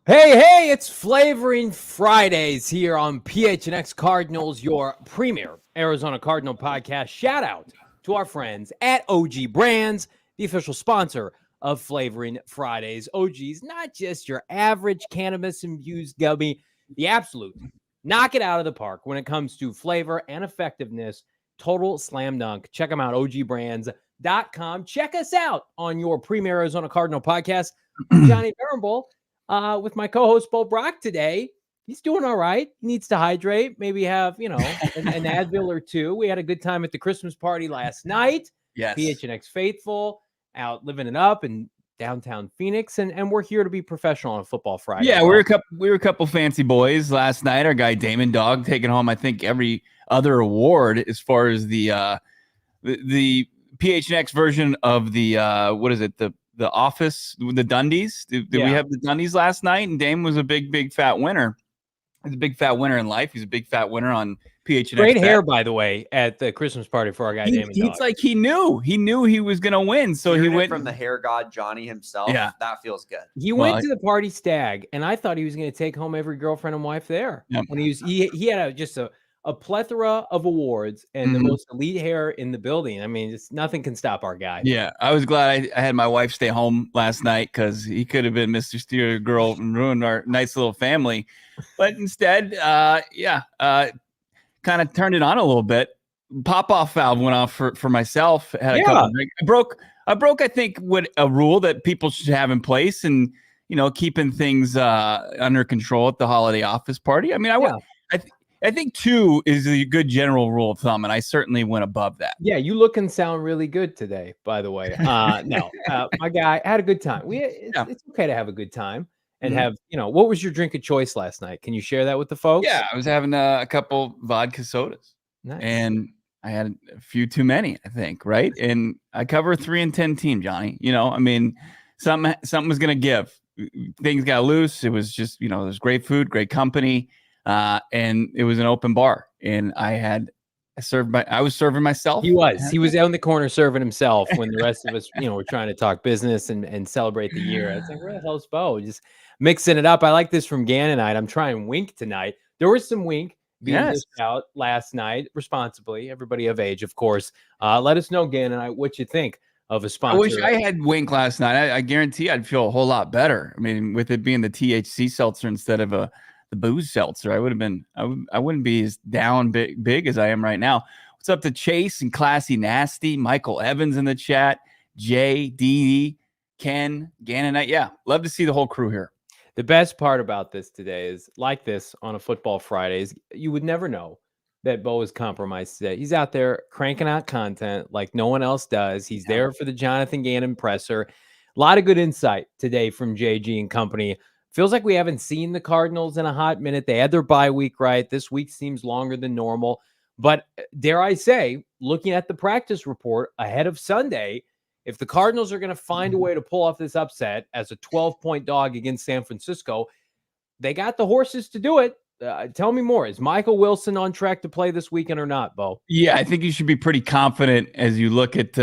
Hey, it's Flavoring Fridays here on PHNX Cardinals, your premier Arizona Cardinal podcast. Shout out to our friends at OG Brands, the official sponsor of Flavoring Fridays. OG's not just your average cannabis-infused gummy, the absolute knock it out of the park when it comes to flavor and effectiveness. Total slam dunk. Check them out, ogbrands.com. Check us out on your premier Arizona Cardinal podcast. Johnny Venerable. With my co-host Brock today. He's doing all right. He needs to hydrate, maybe have, an Advil or two. We had a good time at the Christmas party last night. Yes. PHNX faithful, out living it up in downtown Phoenix, and we're here to be professional on a football Friday. Yeah, we were a couple fancy boys last night. Our guy Damon Dog taking home, I think, every other award as far as the PHNX version of the the Office, the Dundies. Did we have the Dundies last night? And Dame was a big fat winner. He's a big fat winner in life. He's a big fat winner on PHNX. Great hair, by the way, at the Christmas party for our guy Damon Dog. It's like he knew he was going to win. So he went from the hair god Johnny himself. Yeah. That feels good. He went to the party stag, and I thought he was going to take home every girlfriend and wife there. Yep. When he had just a plethora of awards and the most elite hair in the building. I mean, just nothing can stop our guy. Yeah, I was glad I had my wife stay home last night because he could have been Mr. Steer Girl and ruined our nice little family. But instead, kind of turned it on a little bit. Pop-off valve went off for myself. Had a couple drinks. I broke, I think, what a rule that people should have in place and, keeping things under control at the holiday office party. I mean, I think 2 is a good general rule of thumb, and I certainly went above that. Yeah, you look and sound really good today, by the way. My guy had a good time. It's okay to have a good time and have, what was your drink of choice last night? Can you share that with the folks? Yeah, I was having a couple vodka sodas. Nice. And I had a few too many, I think, right? And I cover a 3-10 team, Johnny. I mean, something was going to give. Things got loose. It was just, there's great food, great company. And it was an open bar, and I was serving myself. He was out in the corner serving himself when the rest of us, were trying to talk business and celebrate the year. I was like, where the hell's Bo? Just mixing it up. I like this from Gannon. I'm trying wink tonight. There was some wink being dished out last night, responsibly. Everybody of age, of course. Let us know, Gannon, what you think of a sponsor. I wish I had wink last night. I guarantee I'd feel a whole lot better. I mean, with it being the THC seltzer instead of the booze seltzer, I wouldn't be as down big as I am right now. What's up to Chase and Classy Nasty, Michael Evans in the chat, Jay, Dee, Ken, Gannon. Yeah, love to see the whole crew here. The best part about this today is, like this on a football Fridays, you would never know that Bo is compromised today. He's out there cranking out content like no one else does. He's there for the Jonathan Gannon presser. A lot of good insight today from JG and company. Feels like we haven't seen the Cardinals in a hot minute. They had their bye week, right? This week seems longer than normal. But dare I say, looking at the practice report ahead of Sunday, if the Cardinals are going to find a way to pull off this upset as a 12-point dog against San Francisco, they got the horses to do it. Tell me more. Is Michael Wilson on track to play this weekend or not, Bo? Yeah, I think you should be pretty confident as you look at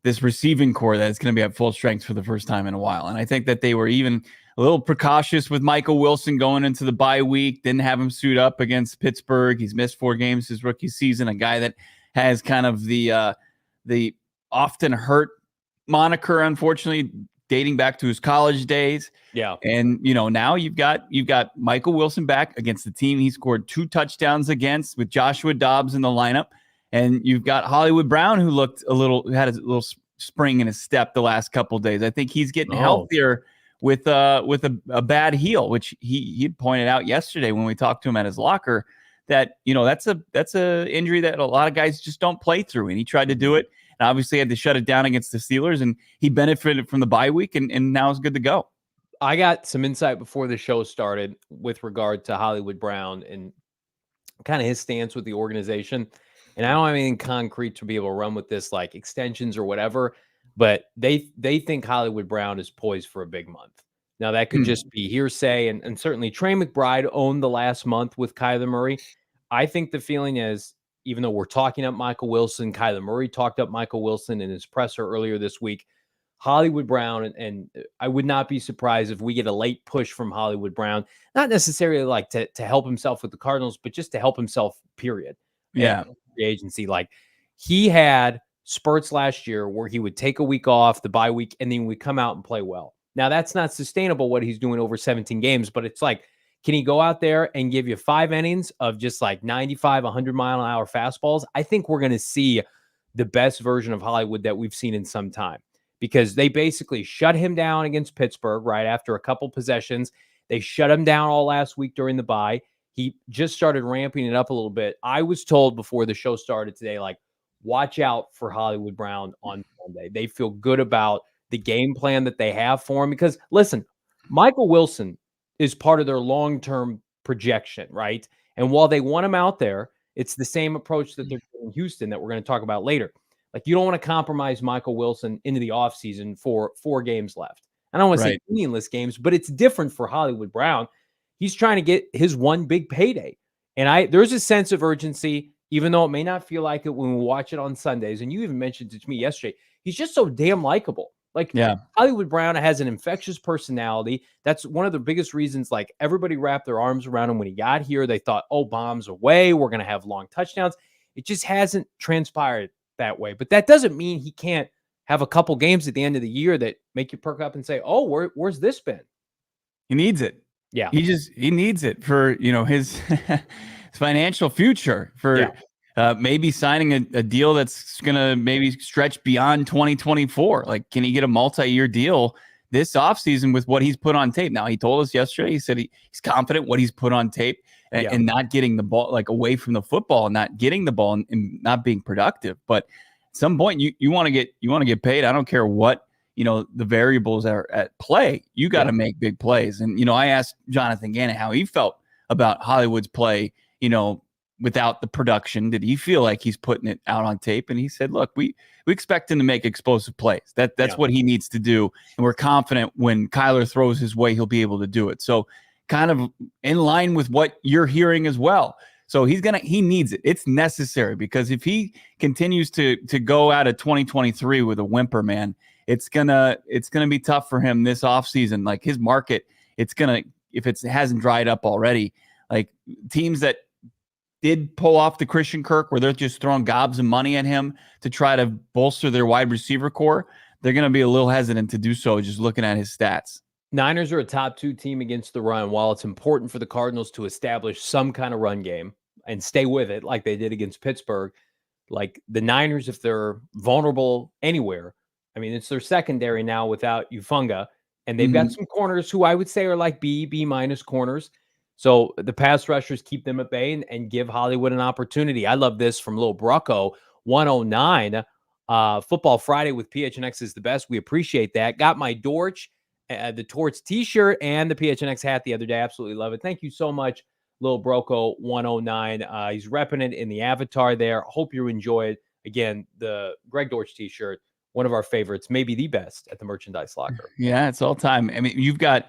this receiving core that it's going to be at full strength for the first time in a while. And I think that they were even a little precautious with Michael Wilson going into the bye week. Didn't have him suit up against Pittsburgh. He's missed 4 games his rookie season. A guy that has kind of the often hurt moniker, unfortunately, dating back to his college days. Yeah. And now you've got Michael Wilson back against the team he scored 2 touchdowns against with Joshua Dobbs in the lineup. And you've got Hollywood Brown, who had a little spring in his step the last couple of days. I think he's getting healthier with a bad heel, which he pointed out yesterday when we talked to him at his locker that, that's a injury that a lot of guys just don't play through. And he tried to do it and obviously had to shut it down against the Steelers, and he benefited from the bye week and now is good to go. I got some insight before the show started with regard to Hollywood Brown and kind of his stance with the organization. And I don't have anything concrete to be able to run with this, like extensions or whatever, but they think Hollywood Brown is poised for a big month. Now, that could just be hearsay, and certainly Trey McBride owned the last month with Kyler Murray. I think the feeling is, even though we're talking up Michael Wilson, Kyler Murray talked up Michael Wilson in his presser earlier this week, Hollywood Brown, and I would not be surprised if we get a late push from Hollywood Brown, not necessarily like to help himself with the Cardinals, but just to help himself, period. Yeah. And free agency. Like, he had spurts last year where he would take a week off, the bye week, and then we come out and play well. Now, that's not sustainable what he's doing over 17 games, but it's like, can he go out there and give you 5 innings of just like 95, 100-mile-an-hour fastballs? I think we're going to see the best version of Hollywood that we've seen in some time, because they basically shut him down against Pittsburgh right after a couple possessions. They shut him down all last week during the bye. He just started ramping it up a little bit. I was told before the show started today, like, watch out for Hollywood Brown on Sunday. They feel good about the game plan that they have for him because, listen, Michael Wilson is part of their long-term projection, right? And while they want him out there, it's the same approach that they're doing in Houston that we're going to talk about later. Like, you don't want to compromise Michael Wilson into the offseason for 4 games left. I don't want to say meaningless games, but it's different for Hollywood Brown. He's trying to get his one big payday. And there's a sense of urgency, even though it may not feel like it when we watch it on Sundays. And you even mentioned it to me yesterday. He's just so damn likable. Like, Hollywood Brown has an infectious personality. That's one of the biggest reasons, like, everybody wrapped their arms around him when he got here. They thought, oh, bombs away, we're going to have long touchdowns. It just hasn't transpired that way. But that doesn't mean he can't have a couple games at the end of the year that make you perk up and say, oh, where's this been? He needs it. Yeah. He needs it for, his financial future, for maybe signing a deal that's going to maybe stretch beyond 2024. Like, can he get a multi-year deal this offseason with what he's put on tape? Now, he told us yesterday, he said he's confident what he's put on tape and not getting the ball, like, away from the football and not getting the ball and not being productive. But at some point you want to get paid. I don't care what, the variables are at play. You got to make big plays. And, I asked Jonathan Gannon how he felt about Hollywood's play, without the production. Did he feel like he's putting it out on tape? And he said, look, we expect him to make explosive plays. That's what he needs to do. And we're confident when Kyler throws his way, he'll be able to do it. So kind of in line with what you're hearing as well. So he needs it. It's necessary, because if he continues to go out of 2023 with a whimper, man, it's gonna be tough for him this offseason. Like, his market, if it hasn't dried up already, like, teams that did pull off the Christian Kirk where they're just throwing gobs of money at him to try to bolster their wide receiver core, they're going to be a little hesitant to do so just looking at his stats. Niners are a top 2 team against the run. While it's important for the Cardinals to establish some kind of run game and stay with it like they did against Pittsburgh, like, the Niners, if they're vulnerable anywhere, I mean, it's their secondary now without Ufunga, and they've got some corners who I would say are like B- corners. So the pass rushers keep them at bay and give Hollywood an opportunity. I love this from Lil Brucko, 109. Football Friday with PHNX is the best. We appreciate that. Got my the Torch t-shirt and the PHNX hat the other day. Absolutely love it. Thank you so much, Lil Brucko, 109. He's repping it in the avatar there. Hope you enjoy it. Again, the Greg Dortch t-shirt, one of our favorites, maybe the best at the merchandise locker. Yeah, it's all time. I mean, you've got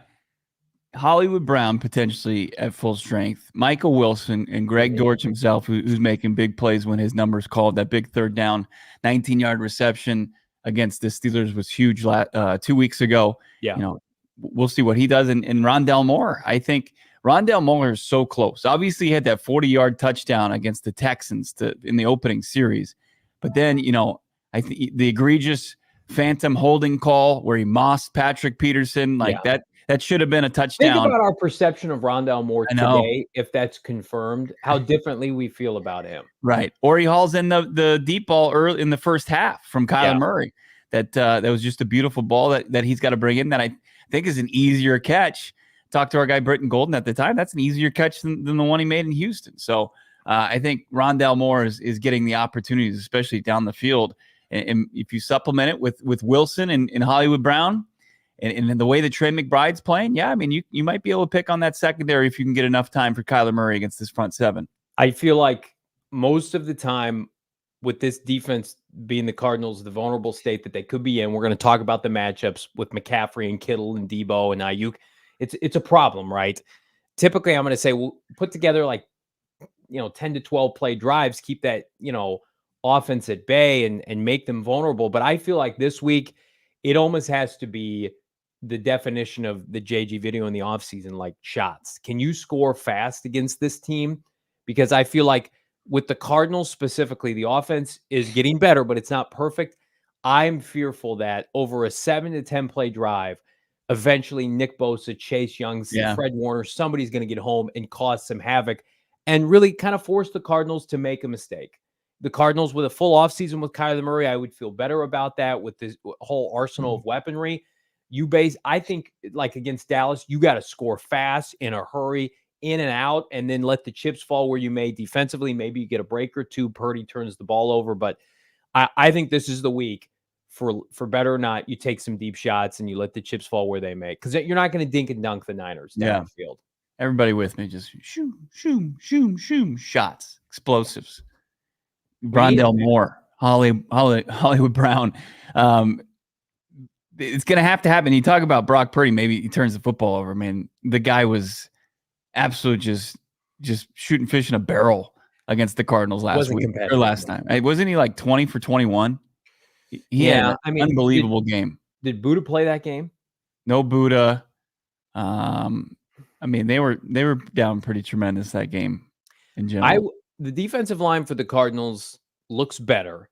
Hollywood Brown potentially at full strength, Michael Wilson, and Greg Dortch himself, who's making big plays when his number's called. That big third down, 19-yard reception against the Steelers was huge 2 weeks ago. Yeah. We'll see what he does. And Rondell Moore, I think Rondell Moore is so close. Obviously, he had that 40-yard touchdown against the Texans in the opening series. But then, I think the egregious phantom holding call where he mossed Patrick Peterson, that should have been a touchdown. Think about our perception of Rondell Moore today, if that's confirmed, how differently we feel about him. Right. Or he hauls in the deep ball early in the first half from Kyler Murray. That was just a beautiful ball that he's got to bring in that I think is an easier catch. Talked to our guy Britton Golden at the time. That's an easier catch than the one he made in Houston. So I think Rondell Moore is getting the opportunities, especially down the field. And if you supplement it with Wilson and Hollywood Brown, and the way that Trey McBride's playing, I mean, you might be able to pick on that secondary if you can get enough time for Kyler Murray against this front seven. I feel like most of the time with this defense being the Cardinals, the vulnerable state that they could be in, we're going to talk about the matchups with McCaffrey and Kittle and Deebo and Ayuk. It's a problem, right? Typically, I'm going to say we'll put together 10 to 12 play drives, keep that, offense at bay and make them vulnerable. But I feel like this week, it almost has to be the definition of the JG video in the offseason, like shots. Can you score fast against this team? Because I feel like with the Cardinals specifically, the offense is getting better, but it's not perfect. I'm fearful that over a 7 to 10 play drive, eventually Nick Bosa, Chase Young, Fred Warner, somebody's going to get home and cause some havoc and really kind of force the Cardinals to make a mistake. The Cardinals with a full offseason with Kyler Murray, I would feel better about that with this whole arsenal of weaponry. I think, like against Dallas, you got to score fast in a hurry, in and out, and then let the chips fall where you may defensively. Maybe you get a break or two. Purdy turns the ball over. But I think this is the week for better or not, you take some deep shots and you let the chips fall where they may. Because you're not going to dink and dunk the Niners down the field. Everybody with me, just shoom, shots, explosives. Rondell Moore, Hollywood Brown. It's going to have to happen. You talk about Brock Purdy, maybe he turns the football over. Man, the guy was absolute just shooting fish in a barrel against the Cardinals last week or last time. Wasn't he like 20 for 21? He had an unbelievable game. Did Buddha play that game? No Buddha. They were down pretty tremendous that game in general. The defensive line for the Cardinals looks better.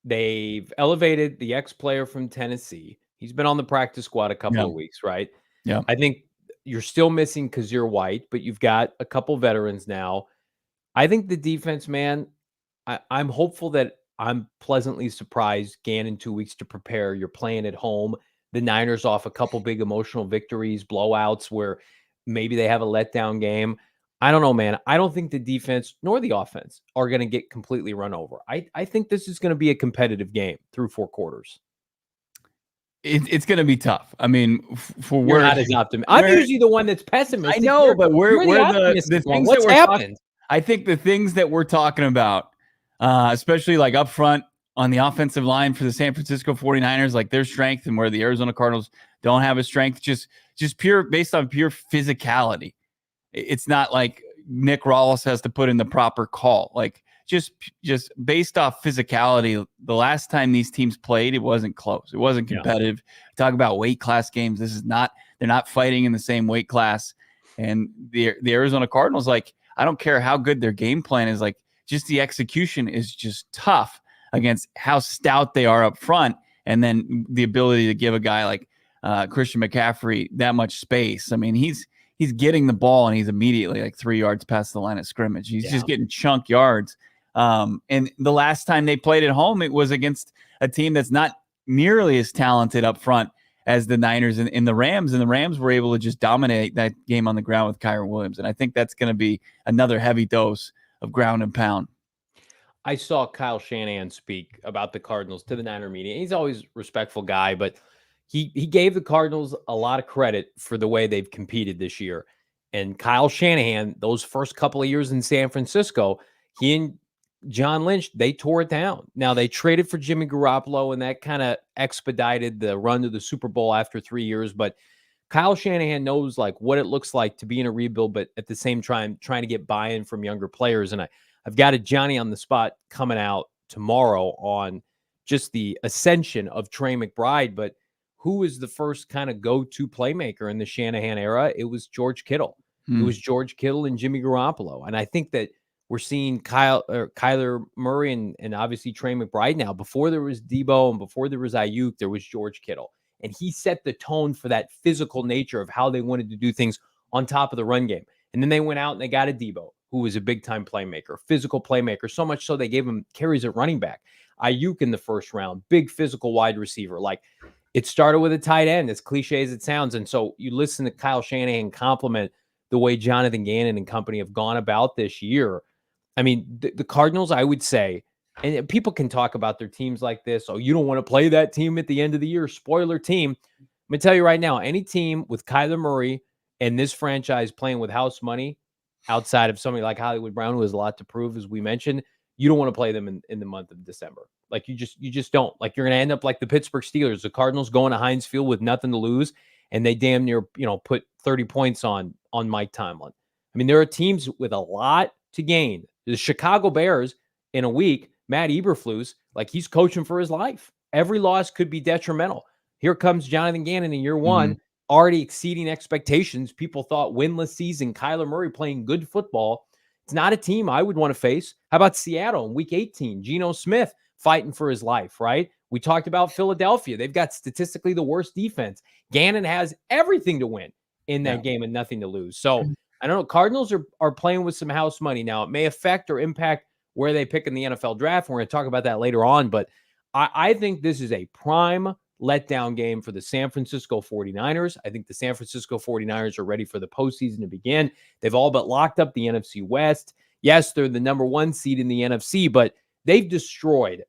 They've elevated the ex-player from Tennessee. He's been on the practice squad a couple of weeks, right? Yeah. I think you're still missing Kazir White, but you've got a couple veterans now. I think the defense, man, I'm hopeful that I'm pleasantly surprised. Gannon 2 weeks to prepare. You're playing at home. The Niners off a couple big emotional victories, blowouts where maybe they have a letdown game. I don't know, man. I don't think the defense nor the offense are going to get completely run over. I think this is going to be a competitive game through 4 quarters. It's going to be tough. I mean, You're not as optimistic. I'm usually the one that's pessimistic. I know, but we're the things What's that we're happened? I think the things that we're talking about, especially like up front on the offensive line for the San Francisco 49ers, like their strength and where the Arizona Cardinals don't have a strength, just pure based on pure physicality. It's not like Nick Rawls has to put in the proper call. Like just based off physicality, the last time these teams played, it wasn't close. It wasn't competitive. Talk about weight class games. They're not fighting in the same weight class. And the Arizona Cardinals, like, I don't care how good their game plan is, like, just the execution is just tough against how stout they are up front. And then the ability to give a guy like Christian McCaffrey that much space. I mean, he's getting the ball and he's immediately like 3 yards past the line of scrimmage. He's just getting chunk yards. And the last time they played at home, it was against a team that's not nearly as talented up front as the Niners and the Rams. And the Rams were able to just dominate that game on the ground with Kyren Williams. And I think that's going to be another heavy dose of ground and pound. I saw Kyle Shanahan speak about the Cardinals to the Niner media. He's always a respectful guy, but he gave the Cardinals a lot of credit for the way they've competed this year. And Kyle Shanahan, those first couple of years in San Francisco, he and John Lynch, they tore it down. Now, they traded for Jimmy Garoppolo, and that kind of expedited the run to the Super Bowl after 3 years. But Kyle Shanahan knows like what it looks like to be in a rebuild, but at the same time, trying to get buy-in from younger players. And I've got a Johnny on the spot coming out tomorrow on just the ascension of Trey McBride. But who was the first kind of go-to playmaker in the Shanahan era? It was George Kittle. It was George Kittle and Jimmy Garoppolo. And I think that we're seeing Kyler Murray and obviously Trey McBride now. Before there was Deebo and before there was Ayuk, there was George Kittle. And he set the tone for that physical nature of how they wanted to do things on top of the run game. And then they went out and they got a Deebo, who was a big-time playmaker, physical playmaker, so much so they gave him carries at running back. Ayuk in the first round, big physical wide receiver. Like, it started with a tight end, as cliche as it sounds. And so you listen to Kyle Shanahan compliment the way Jonathan Gannon and company have gone about this year. I mean, the Cardinals, I would say, and people can talk about their teams like this. Oh, you don't want to play that team at the end of the year. Spoiler team. I'm going to tell you right now, any team with Kyler Murray and this franchise playing with house money outside of somebody like Hollywood Brown, who has a lot to prove, as we mentioned, you don't want to play them in the month of December. Like, you just don't. Like, you're going to end up like the Pittsburgh Steelers, the Cardinals going to Heinz Field with nothing to lose, and they damn near, put 30 points on Mike Tomlin. I mean, there are teams with a lot to gain. The Chicago Bears, in a week, Matt Eberflus, like, he's coaching for his life. Every loss could be detrimental. Here comes Jonathan Gannon in year one, already exceeding expectations. People thought winless season, Kyler Murray playing good football. It's not a team I would want to face. How about Seattle in week 18? Geno Smith fighting for his life, right? We talked about Philadelphia. They've got statistically the worst defense. Gannon has everything to win in that game and nothing to lose. So I don't know. Cardinals are playing with some house money now. It may affect or impact where they pick in the NFL draft. We're going to talk about that later on. But I think this is a prime letdown game for the San Francisco 49ers. I think the San Francisco 49ers are ready for the postseason to begin. They've all but locked up the NFC West. Yes, they're the number one seed in the NFC, but they've destroyed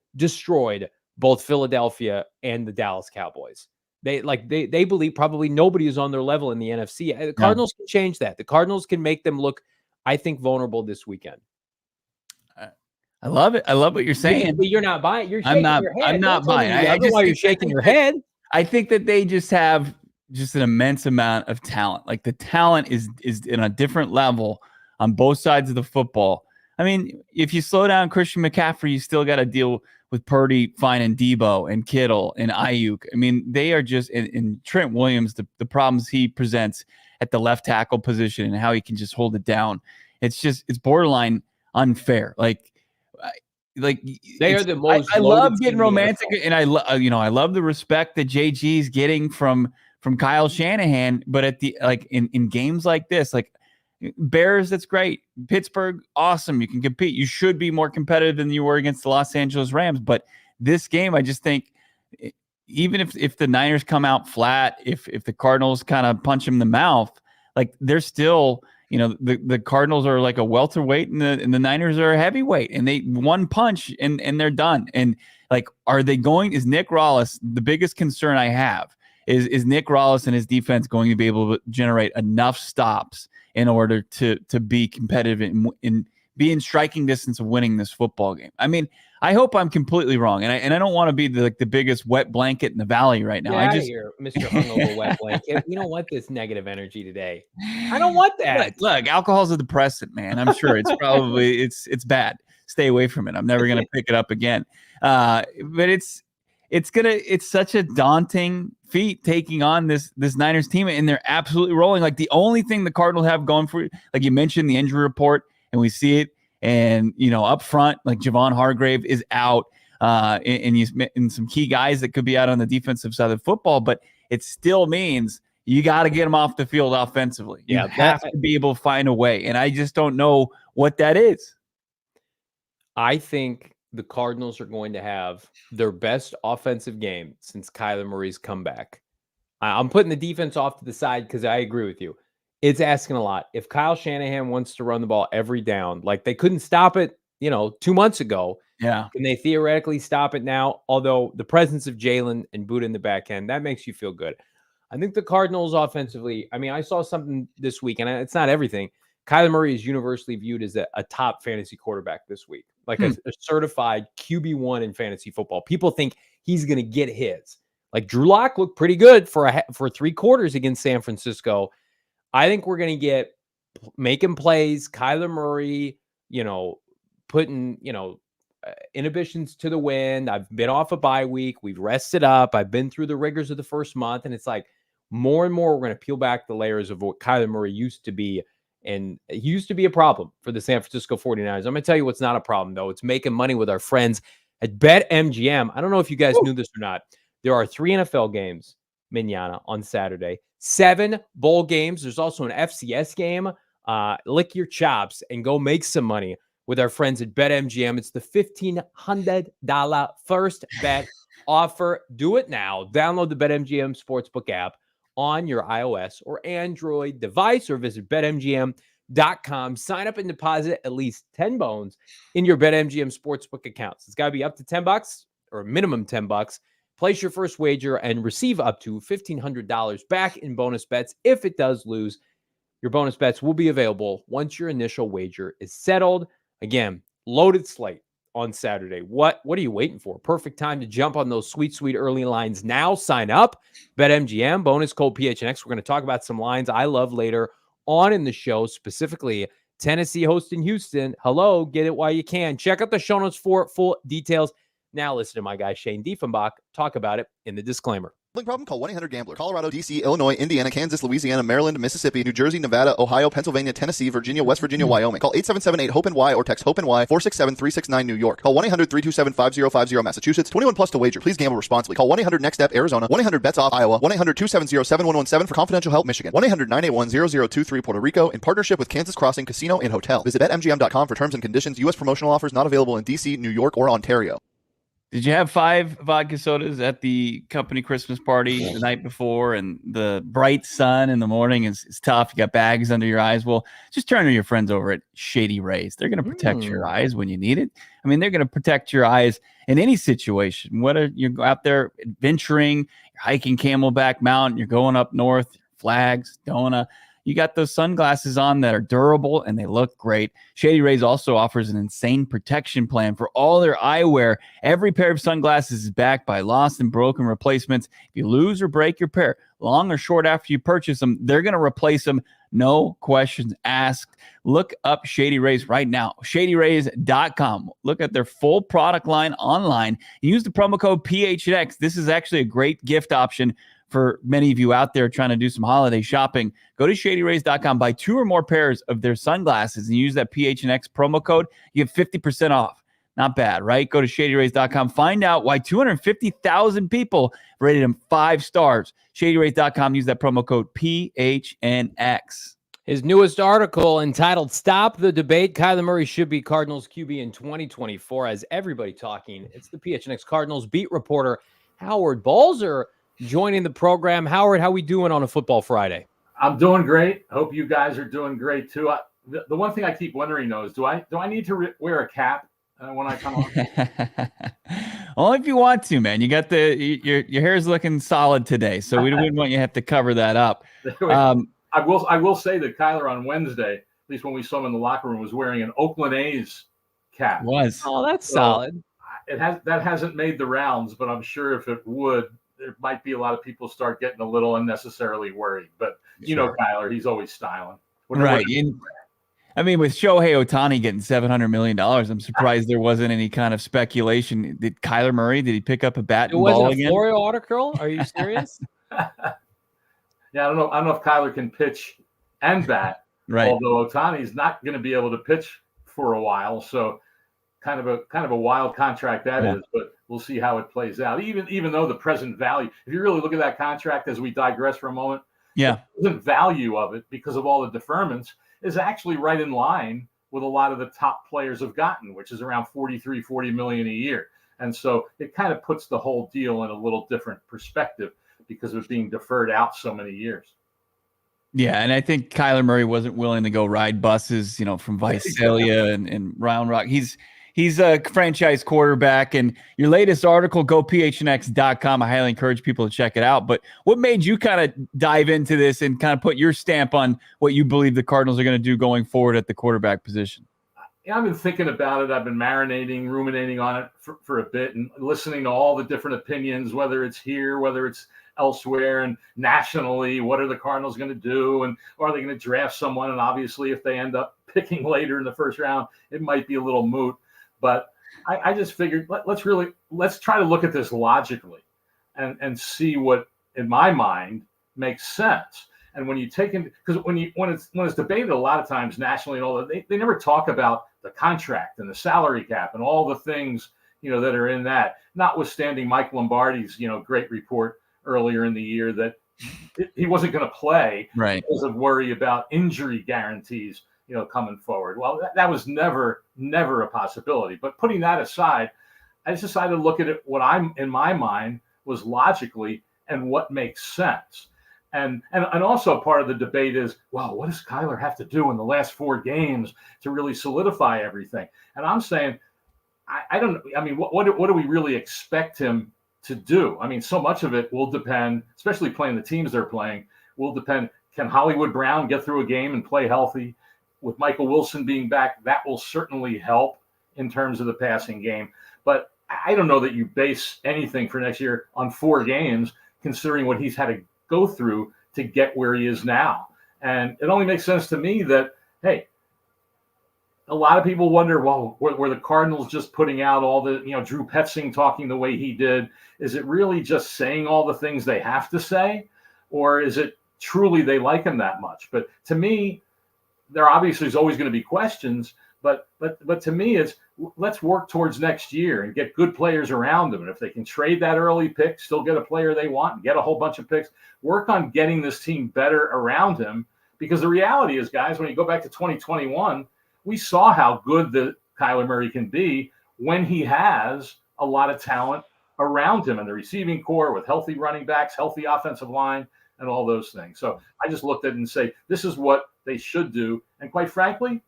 both Philadelphia and the Dallas Cowboys. They believe probably nobody is on their level in the NFC. The Cardinals can change that. The Cardinals can make them look, I think, vulnerable this weekend. I love it. I love what you're saying. But you're not buying. You're shaking your head. I'm not buying. I just why you're shaking your head. I think that they just have just an immense amount of talent. Like the talent is in a different level on both sides of the football. I mean, if you slow down Christian McCaffrey, you still got to deal with Purdy finding Deebo and Kittle and Ayuk. I mean, they are just in Trent Williams, the problems he presents at the left tackle position and how he can just hold it down. It's borderline unfair. Like they are the most. I love getting romantic, and I love the respect that JG's getting from Kyle Shanahan. But in games like this, like Bears, that's great. Pittsburgh, awesome. You can compete. You should be more competitive than you were against the Los Angeles Rams. But this game, I just think, even if the Niners come out flat, if the Cardinals kind of punch them in the mouth, like they're still. The Cardinals are like a welterweight and the Niners are a heavyweight, and they one punch and they're done. And like, is Nick Rallis, the biggest concern I have is Nick Rallis and his defense going to be able to generate enough stops in order to be competitive and be in striking distance of winning this football game? I mean, I hope I'm completely wrong, and I don't want to be the biggest wet blanket in the valley right now. I just here, Mr. Hungover Wet Blanket. We don't want this negative energy today. I don't want that. Look, alcohol's a depressant, man. I'm sure it's probably it's bad. Stay away from it. I'm never gonna pick it up again. But it's such a daunting feat taking on this Niners team, and they're absolutely rolling. Like the only thing the Cardinals have going for it, like you mentioned, the injury report, and we see it. And, up front, like Javon Hargrave is out and some key guys that could be out on the defensive side of the football, but it still means you got to get them off the field offensively. You have to be able to find a way. And I just don't know what that is. I think the Cardinals are going to have their best offensive game since Kyler Murray's comeback. I'm putting the defense off to the side because I agree with you. It's asking a lot. If Kyle Shanahan wants to run the ball every down, like they couldn't stop it, 2 months ago. Yeah. Can they theoretically stop it now? Although the presence of Jalen and Buddha in the back end, that makes you feel good. I think the Cardinals offensively, I mean, I saw something this week, and it's not everything. Kyler Murray is universally viewed as a top fantasy quarterback this week, like a certified QB1 in fantasy football. People think he's going to get his. Like Drew Lock looked pretty good for 3 quarters against San Francisco. I think we're going to get making plays, Kyler Murray, putting, inhibitions to the wind. I've been off a bye week. We've rested up. I've been through the rigors of the first month. And it's like more and more, we're going to peel back the layers of what Kyler Murray used to be. And he used to be a problem for the San Francisco 49ers. I'm going to tell you what's not a problem, though. It's making money with our friends at BetMGM. I don't know if you guys knew this or not. There are 3 NFL games, Manana, on Saturday. 7 bowl games. There's also an FCS game. Lick your chops and go make some money with our friends at BetMGM. It's the $1,500 first bet offer. Do it now. Download the BetMGM Sportsbook app on your iOS or Android device or visit BetMGM.com. Sign up and deposit at least 10 bones in your BetMGM Sportsbook accounts. It's got to be up to $10 or a minimum $10. Place your first wager and receive up to $1,500 back in bonus bets. If it does lose, your bonus bets will be available once your initial wager is settled. Again, loaded slate on Saturday. What are you waiting for? Perfect time to jump on those sweet early lines now. Sign up. BetMGM, bonus code PHNX. We're going to talk about some lines I love later on in the show, specifically Tennessee hosting Houston. Hello, get it while you can. Check out the show notes for full details. Now listen to my guy Shane Diefenbach talk about it in the disclaimer. Problem? Call 1-800-GAMBLER. Colorado, D.C., Illinois, Indiana, Kansas, Louisiana, Maryland, Mississippi, New Jersey, Nevada, Ohio, Pennsylvania, Tennessee, Virginia, West Virginia, Wyoming. Call 877-8-HOPE-NY or text HOPE-NY 467-369 New York. Call 1-800-327-5050 Massachusetts. 21 plus to wager. Please gamble responsibly. Call 1-800-NEXT-STEP Arizona. 1-800-BETS-OFF Iowa. 1-800-270-7117 for confidential help Michigan. 1-800-981-0023 Puerto Rico in partnership with Kansas Crossing Casino and Hotel. Visit BetMGM.com for terms and conditions. U.S. promotional offers not available in D.C., New York, or Ontario. Did you have 5 vodka sodas at the company Christmas party the night before, and the bright sun in the morning is tough? You got bags under your eyes. Well, just turn to your friends over at Shady Rays. They're going to protect your eyes when you need it. I mean, they're going to protect your eyes in any situation, whether you're out there adventuring, you're hiking Camelback Mountain, you're going up north, Flags, Dona. You got those sunglasses on that are durable and they look great. Shady Rays also offers an insane protection plan for all their eyewear. Every pair of sunglasses is backed by lost and broken replacements. If you lose or break your pair, long or short after you purchase them, they're going to replace them. No questions asked. Look up Shady Rays right now. ShadyRays.com. Look at their full product line online. Use the promo code PHNX. This is actually a great gift option for many of you out there trying to do some holiday shopping. Go to ShadyRays.com, buy 2 or more pairs of their sunglasses, and use that PHNX promo code. You get 50% off. Not bad, right? Go to ShadyRays.com. Find out why 250,000 people rated them 5 stars. ShadyRays.com. Use that promo code PHNX. His newest article entitled "Stop the Debate: Kyler Murray Should Be Cardinals QB in 2024" has everybody talking. It's the PHNX Cardinals beat reporter Howard Balzer joining the program. Howard, how we doing on a Football Friday? I'm doing great. Hope you guys are doing great too. The one thing I keep wondering though is, do I need to wear a cap when I come on? Only if you want to, man. You got your hair's looking solid today, so we wouldn't want you to have to cover that up. I will say that Kyler on Wednesday, at least when we saw him in the locker room, was wearing an Oakland A's cap. Oh, that's solid. That hasn't made the rounds, but I'm sure if it would, there might be a lot of people start getting a little unnecessarily worried. But you know Kyler, he's always styling. Right. I mean, with Shohei Ohtani getting $700 million, I'm surprised there wasn't any kind of speculation. Did Kyler Murray, did he pick up a bat and ball again? It wasn't a Florio article? Are you serious? Yeah, I don't know if Kyler can pitch and bat. Right. Although Ohtani's not going to be able to pitch for a while. So kind of a wild contract that is, but we'll see how it plays out. Even though the present value, if you really look at that contract as we digress for a moment, the present value of it, because of all the deferments, is actually right in line with a lot of the top players have gotten, which is around $40 million a year. And so it kind of puts the whole deal in a little different perspective because it was being deferred out so many years. Yeah, and I think Kyler Murray wasn't willing to go ride buses, from Visalia and Round Rock. He's a franchise quarterback, and your latest article, go PHNX.com. I highly encourage people to check it out. But what made you kind of dive into this and kind of put your stamp on what you believe the Cardinals are going to do going forward at the quarterback position? Yeah, I've been thinking about it. I've been ruminating on it for a bit and listening to all the different opinions, whether it's here, whether it's elsewhere, and nationally. What are the Cardinals going to do? And are they going to draft someone? And obviously, if they end up picking later in the first round, it might be a little moot. But I just figured let's try to look at this logically and see what, in my mind, makes sense. And when you take in, because when it's debated a lot of times nationally and all that, they never talk about the contract and the salary cap and all the things that are in that. Notwithstanding Mike Lombardi's great report earlier in the year that he wasn't going to play because of worry about injury guarantees coming forward. Well, that was never a possibility. But putting that aside, I just decided to look at it, what I'm in my mind was logically and what makes sense. And also part of the debate is, well, what does Kyler have to do in the last 4 games to really solidify everything? And I'm saying, I don't know. I mean, what do we really expect him to do? I mean, so much of it will depend, especially playing the teams they're playing, will depend. Can Hollywood Brown get through a game and play healthy? With Michael Wilson being back, that will certainly help in terms of the passing game. But I don't know that you base anything for next year on 4 games, considering what he's had to go through to get where he is now. And it only makes sense to me that, hey, a lot of people wonder, well, were the Cardinals just putting out all the, Drew Petzing talking the way he did? Is it really just saying all the things they have to say? Or is it truly they like him that much? But to me, there obviously is always going to be questions. But to me, it's let's work towards next year and get good players around them. And if they can trade that early pick, still get a player they want, and get a whole bunch of picks, work on getting this team better around him. Because the reality is, guys, when you go back to 2021, we saw how good the Kyler Murray can be when he has a lot of talent around him in the receiving core with healthy running backs, healthy offensive line, and all those things. So I just looked at it and say, this is what they should do. And quite frankly,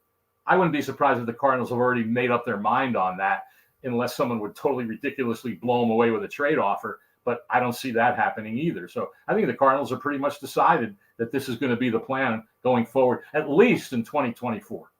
I wouldn't be surprised if the Cardinals have already made up their mind on that, unless someone would totally ridiculously blow them away with a trade offer. But I don't see that happening either. So I think the Cardinals are pretty much decided that this is going to be the plan going forward, at least in 2024.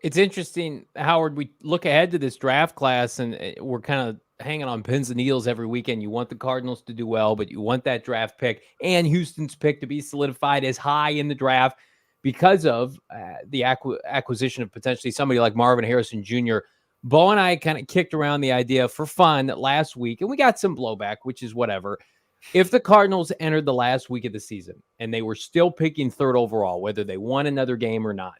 It's interesting, Howard, we look ahead to this draft class and we're kind of hanging on pins and needles every weekend. You want the Cardinals to do well, but you want that draft pick and Houston's pick to be solidified as high in the draft because of the acquisition of potentially somebody like Marvin Harrison Jr. Bo and I kind of kicked around the idea for fun last week, and we got some blowback, which is whatever. If the Cardinals entered the last week of the season and they were still picking third overall, whether they won another game or not,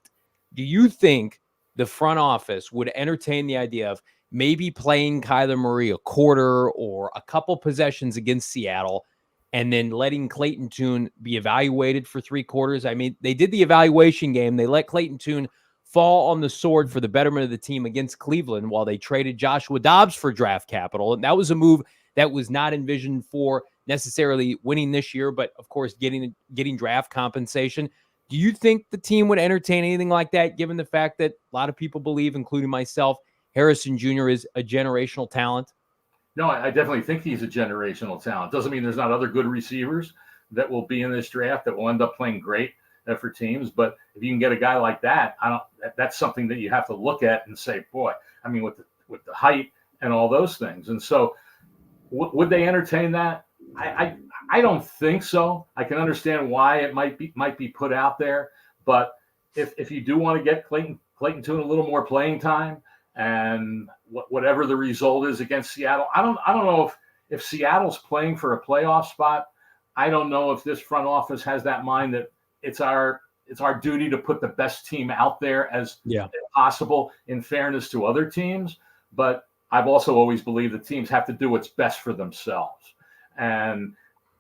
do you think the front office would entertain the idea of maybe playing Kyler Murray a quarter or a couple possessions against Seattle and then letting Clayton Tune be evaluated for 3 quarters? I mean, they did the evaluation game. They let Clayton Tune fall on the sword for the betterment of the team against Cleveland while they traded Joshua Dobbs for draft capital. And that was a move that was not envisioned for necessarily winning this year, but of course, getting draft compensation. Do you think the team would entertain anything like that, given the fact that a lot of people believe, including myself, Harrison Jr. is a generational talent? No, I definitely think he's a generational talent. Doesn't mean there's not other good receivers that will be in this draft that will end up playing great for teams. But if you can get a guy like that, that's something that you have to look at and say, boy, I mean, with the height and all those things. And so would they entertain that? I don't think so. I can understand why it might be put out there, but if you do want to get Clayton Tune a little more playing time, and whatever the result is against Seattle, I don't know if Seattle's playing for a playoff spot. I don't know if this front office has that mind that it's our duty to put the best team out there as possible in fairness to other teams. But I've also always believed that teams have to do what's best for themselves. And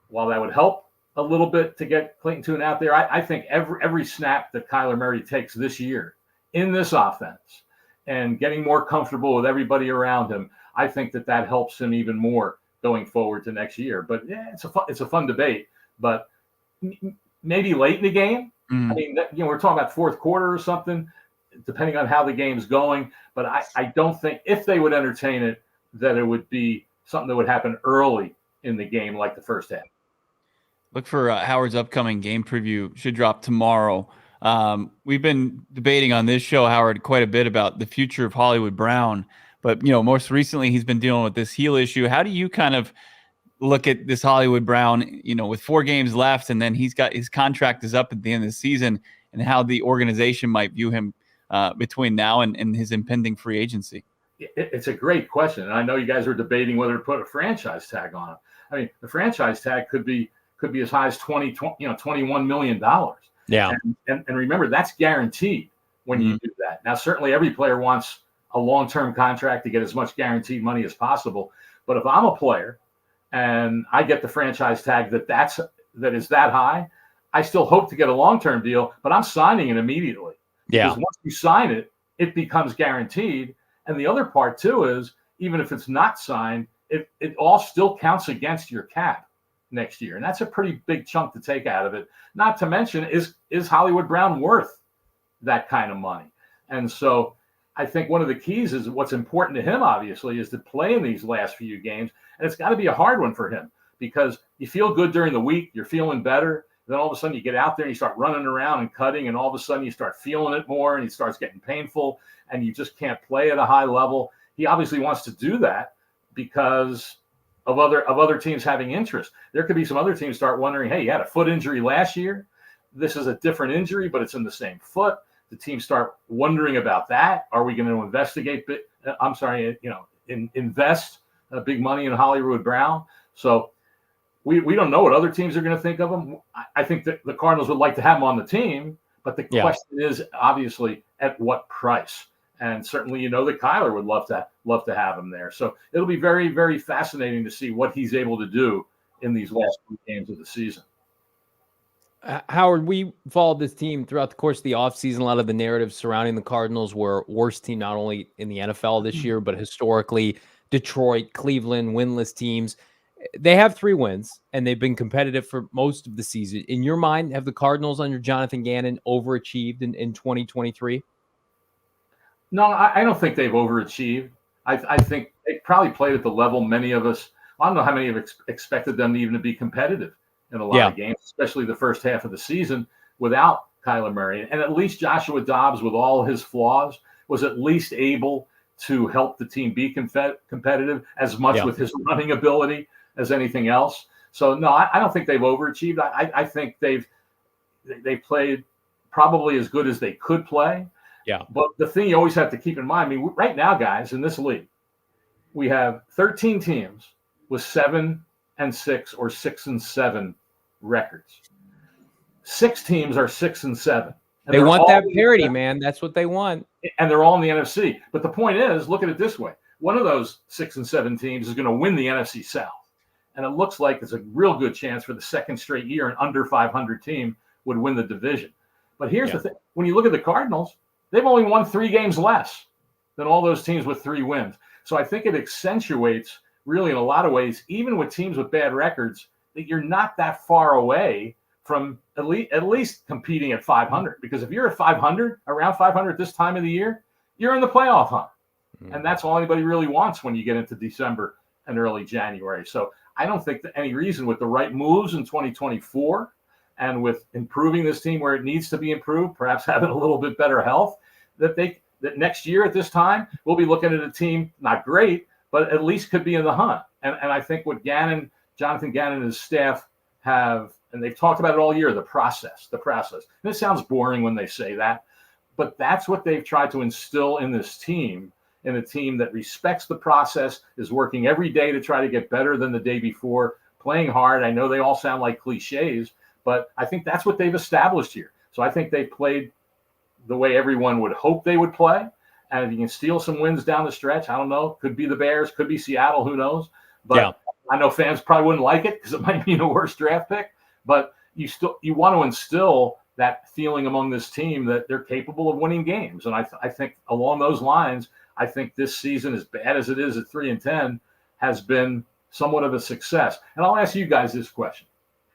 while that would help a little bit to get Clayton Tune out there, I think every snap that Kyler Murray takes this year in this offense and getting more comfortable with everybody around him, I think that helps him even more going forward to next year. But yeah, it's a fun debate. But maybe late in the game. I mean, we're talking about fourth quarter or something, depending on how the game's going. But I don't think if they would entertain it, that it would be something that would happen early in the game, like the first half. Look for Howard's upcoming game preview. Should drop tomorrow. We've been debating on this show, Howard, quite a bit about the future of Hollywood Brown. But, most recently he's been dealing with this heel issue. How do you kind of look at this Hollywood Brown, with 4 games left, and then he's got his contract is up at the end of the season, and how the organization might view him between now and his impending free agency? It's a great question. And I know you guys are debating whether to put a franchise tag on him. I mean, the franchise tag could be as high as $21 million. Yeah. And remember, that's guaranteed when you do that. Now, certainly every player wants a long-term contract to get as much guaranteed money as possible. But if I'm a player and I get the franchise tag that is that high, I still hope to get a long-term deal, but I'm signing it immediately. Yeah. Because once you sign it, it becomes guaranteed. And the other part too is, even if it's not signed, it all still counts against your cap next year. And that's a pretty big chunk to take out of it. Not to mention, is Hollywood Brown worth that kind of money? And so I think one of the keys is what's important to him, obviously, is to play in these last few games. And it's got to be a hard one for him, because you feel good during the week, you're feeling better. Then all of a sudden you get out there and you start running around and cutting, and all of a sudden you start feeling it more and it starts getting painful and you just can't play at a high level. He obviously wants to do that because of other teams having interest. There could be some other teams start wondering, hey, you had a foot injury last year. This is a different injury, but it's in the same foot. the teams start wondering about that. Are we going to investigate? Invest big money in Hollywood Brown. So we don't know what other teams are going to think of him. I think that the Cardinals would like to have him on the team, but the question is obviously at what price. And certainly, that Kyler would love to have him there. So it'll be very, very fascinating to see what he's able to do in these last 2 games of the season. Howard, we followed this team throughout the course of the offseason. A lot of the narratives surrounding the Cardinals were worst team, not only in the NFL this year, but historically, Detroit, Cleveland, winless teams. They have 3 wins, and they've been competitive for most of the season. In your mind, have the Cardinals under Jonathan Gannon overachieved in 2023? No, I don't think they've overachieved. I think they probably played at the level many of us. I don't know how many have expected them even to be competitive in a lot of games, especially the first half of the season without Kyler Murray. And at least Joshua Dobbs, with all his flaws, was at least able to help the team be competitive as much with his running ability as anything else. So, no, I don't think they've overachieved. I think they've played probably as good as they could play. Yeah. But the thing you always have to keep in mind, I mean, right now, guys, in this league, we have 13 teams with 7-6 or 6-7 records. 6 teams are 6-7. They want that parity, man. That's what they want. And they're all in the NFC. But the point is, look at it this way. One of those 6-7 teams is going to win the NFC South. And it looks like it's a real good chance for the second straight year an under 500 team would win the division. But here's the thing. When you look at the Cardinals, they've only won 3 games less than all those teams with 3 wins. So I think it accentuates, really, in a lot of ways, even with teams with bad records, that you're not that far away from at least competing at 500. Because if you're at 500, around 500 this time of the year, you're in the playoff hunt. And that's all anybody really wants when you get into December and early January. So I don't think that any reason, with the right moves in 2024 and with improving this team where it needs to be improved, perhaps having a little bit better health, that next year at this time, we'll be looking at a team, not great, but at least could be in the hunt. And I think what Jonathan Gannon and his staff have, and they've talked about it all year, the process. And it sounds boring when they say that, but that's what they've tried to instill in this team, in a team that respects the process, is working every day to try to get better than the day before, playing hard. I know they all sound like cliches, but I think that's what they've established here. So I think they've played the way everyone would hope they would play. And if you can steal some wins down the stretch, I don't know, could be the Bears, could be Seattle, who knows? But I know fans probably wouldn't like it because it might be the worst draft pick. But you want to instill that feeling among this team that they're capable of winning games. And I think along those lines, I think this season, as bad as it is at 3-10, has been somewhat of a success. And I'll ask you guys this question.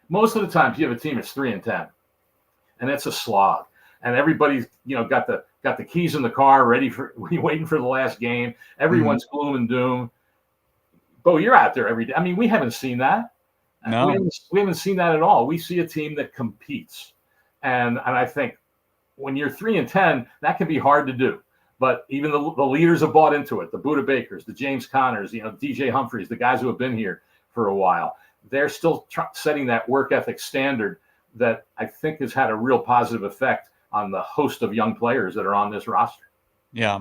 Most of the times you have a team that's 3-10, and it's a slog. And everybody's, got the keys in the car, waiting for the last game. Everyone's gloom and doom. Bo, you're out there every day. I mean, we haven't seen that. No. We haven't seen that at all. We see a team that competes. And I think when you're 3-10, that can be hard to do. But even the leaders have bought into it. The Buda Bakers, the James Connors, DJ Humphries, the guys who have been here for a while. They're still setting that work ethic standard that I think has had a real positive effect on the host of young players that are on this roster. Yeah,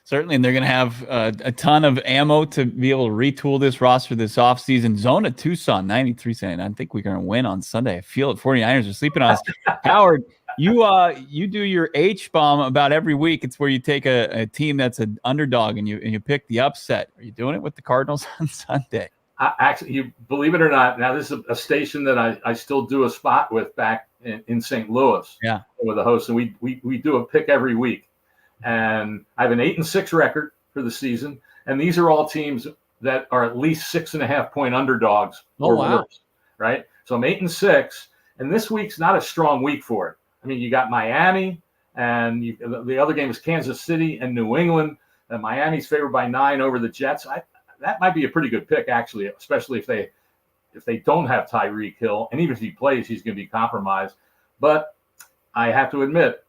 certainly. And they're going to have a ton of ammo to be able to retool this roster this offseason. Zone at Tucson, 93 saying, I think we're going to win on Sunday. I feel it. 49ers are sleeping on us. Howard, you do your H-bomb about every week. It's where you take a team that's an underdog and you pick the upset. Are you doing it with the Cardinals on Sunday? Actually, you believe it or not, now this is a station that I still do a spot with back in St. Louis. Yeah, with a host, and we do a pick every week. And I have an 8-6 record for the season, and these are all teams that are at least 6.5 point underdogs or worse, right? So I'm 8-6, and this week's not a strong week for it. I mean, you got Miami, and the other game is Kansas City and New England. And Miami's favored by 9 over the Jets. That might be a pretty good pick, actually, especially if they don't have Tyreek Hill, and even if he plays, he's going to be compromised. But I have to admit,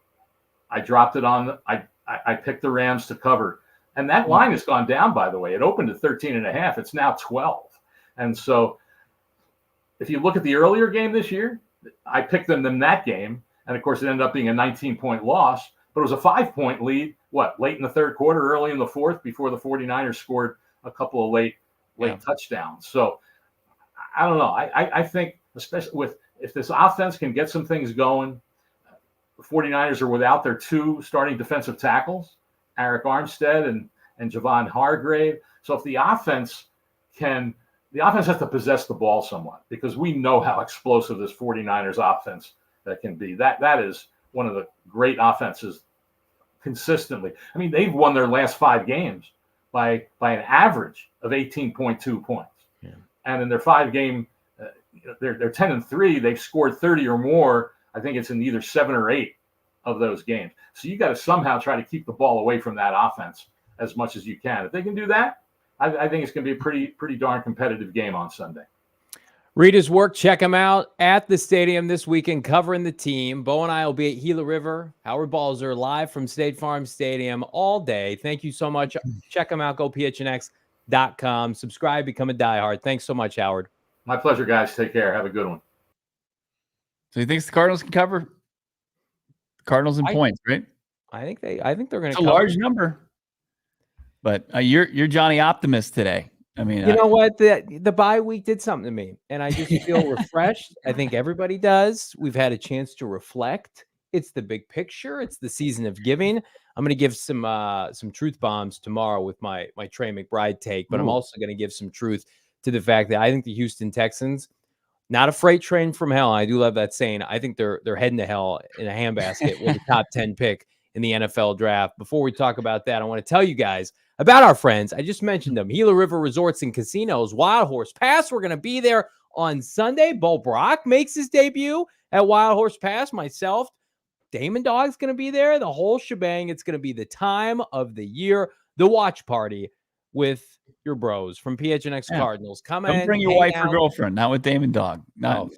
I dropped it on. I picked the Rams to cover, and that line has gone down. By the way, it opened at 13.5. It's now 12, and so if you look at the earlier game this year, I picked them in that game, and of course, it ended up being a 19-point loss. But it was a 5-point lead, late in the third quarter, early in the fourth, before the 49ers scored a couple of late touchdowns. So I don't know. I think, especially if this offense can get some things going, the 49ers are without their two starting defensive tackles, Arik Armstead and Javon Hargrave. So if the offense has to possess the ball somewhat, because we know how explosive this 49ers offense that can be. That is one of the great offenses consistently. I mean, they've won their last 5 games by an average of 18.2 points. Yeah. And in their 5-game, they're 10-3. They've scored 30 or more. I think it's in either 7 or 8 of those games. So you got to somehow try to keep the ball away from that offense as much as you can. If they can do that, I think it's going to be a pretty darn competitive game on Sunday. Read his work. Check him out at the stadium this weekend, covering the team. Bo and I will be at Gila River. Howard Balzer live from State Farm Stadium all day. Thank you so much. Check him out. Go PHNX.com. Subscribe. Become a diehard. Thanks so much, Howard. My pleasure, guys. Take care. Have a good one. So he thinks the Cardinals can cover? The Cardinals in points, right? I think they're going to. It's a large number. But you're Johnny Optimist today. I mean, you know what? The bye week did something to me, and I just feel refreshed. I think everybody does. We've had a chance to reflect. It's the big picture. It's the season of giving. I'm going to give some truth bombs tomorrow with my Trey McBride take, but I'm also going to give some truth to the fact that I think the Houston Texans, not a freight train from hell. I do love that saying. I think they're heading to hell in a handbasket with a top 10 pick in the NFL draft. Before we talk about that, I want to tell you guys about our friends. I just mentioned them. Gila River Resorts and Casinos, Wild Horse Pass. We're going to be there on Sunday. Bo Brock makes his debut at Wild Horse Pass. Myself, Damon Dog's going to be there. The whole shebang. It's going to be the time of the year. The watch party with your bros from PHNX Cardinals. Come in. Bring your wife or girlfriend. Not with Damon Dog.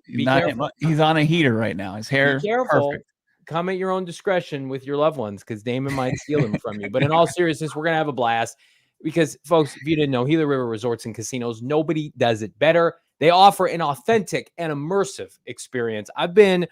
He's on a heater right now. His hair is perfect. Come at your own discretion with your loved ones, because Damon might steal them from you. But in all seriousness, we're going to have a blast because, folks, if you didn't know, Gila River Resorts and Casinos, nobody does it better. They offer an authentic and immersive experience. I've been,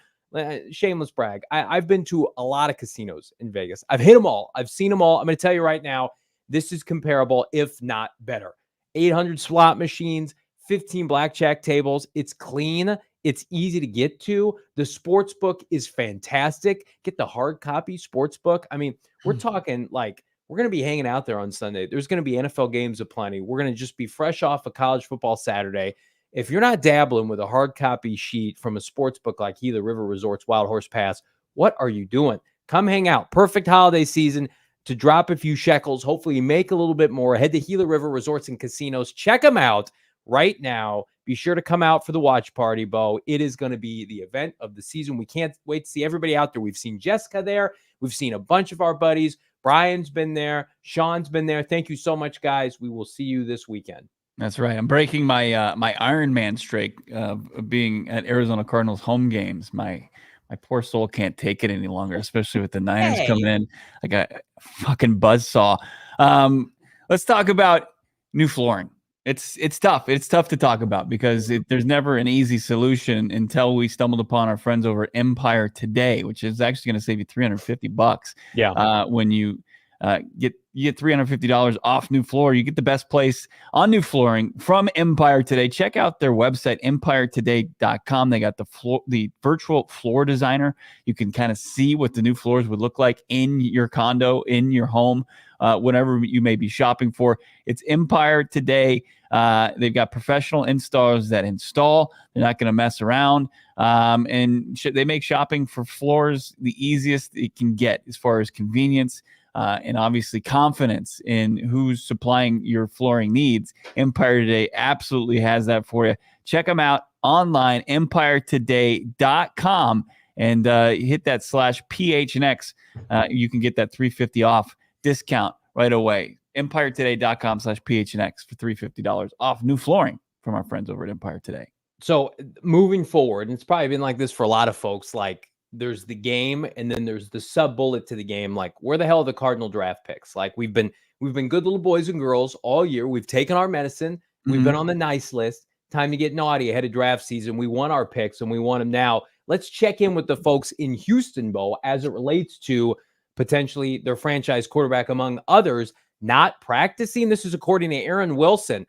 shameless brag, I've been to a lot of casinos in Vegas. I've hit them all. I've seen them all. I'm going to tell you right now, this is comparable, if not better. 800 slot machines, 15 blackjack tables. It's clean. It's easy to get to. The sports book is fantastic. Get the hard copy sports book. I mean, we're talking like we're going to be hanging out there on Sunday. There's going to be NFL games aplenty. We're going to just be fresh off a college football Saturday. If you're not dabbling with a hard copy sheet from a sports book like Gila River Resorts Wild Horse Pass, what are you doing? Come hang out. Perfect holiday season to drop a few shekels. Hopefully you make a little bit more. Head to Gila River Resorts and Casinos. Check them out right now. Be sure to come out for the watch party, Bo. It is going to be the event of the season. We can't wait to see everybody out there. We've seen Jessica there. We've seen a bunch of our buddies. Brian's been there. Sean's been there. Thank you so much, guys. We will see you this weekend. That's right. I'm breaking my my Iron Man streak of being at Arizona Cardinals home games. My poor soul can't take it any longer, especially with the Niners coming in like a fucking buzzsaw. Let's talk about new flooring. It's tough. It's tough to talk about because there's never an easy solution until we stumbled upon our friends over at Empire Today, which is actually going to save you $350. Yeah. When you get $350 off new floor, you get the best place on new flooring from Empire Today. Check out their website, empiretoday.com. They got the virtual floor designer. You can kind of see what the new floors would look like in your condo, in your home, whatever you may be shopping for. It's Empire Today. They've got professional installers that install. They're not going to mess around. And they make shopping for floors the easiest it can get as far as convenience. And obviously confidence in who's supplying your flooring needs. Empire Today absolutely has that for you. Check them out online, empiretoday.com, and hit that /PHNX. You can get that $350 off discount right away. empiretoday.com/PHNX for $350 off new flooring from our friends over at Empire Today. So moving forward, and it's probably been like this for a lot of folks, like there's the game and then there's the sub bullet to the game. Like, where the hell are the Cardinal draft picks? Like, we've been good little boys and girls all year. We've taken our medicine. We've been on the nice list. Time to get naughty ahead of draft season. We want our picks and we want them now. Let's check in with the folks in Houston, Bo, as it relates to potentially their franchise quarterback, among others, not practicing. This is according to Aaron Wilson.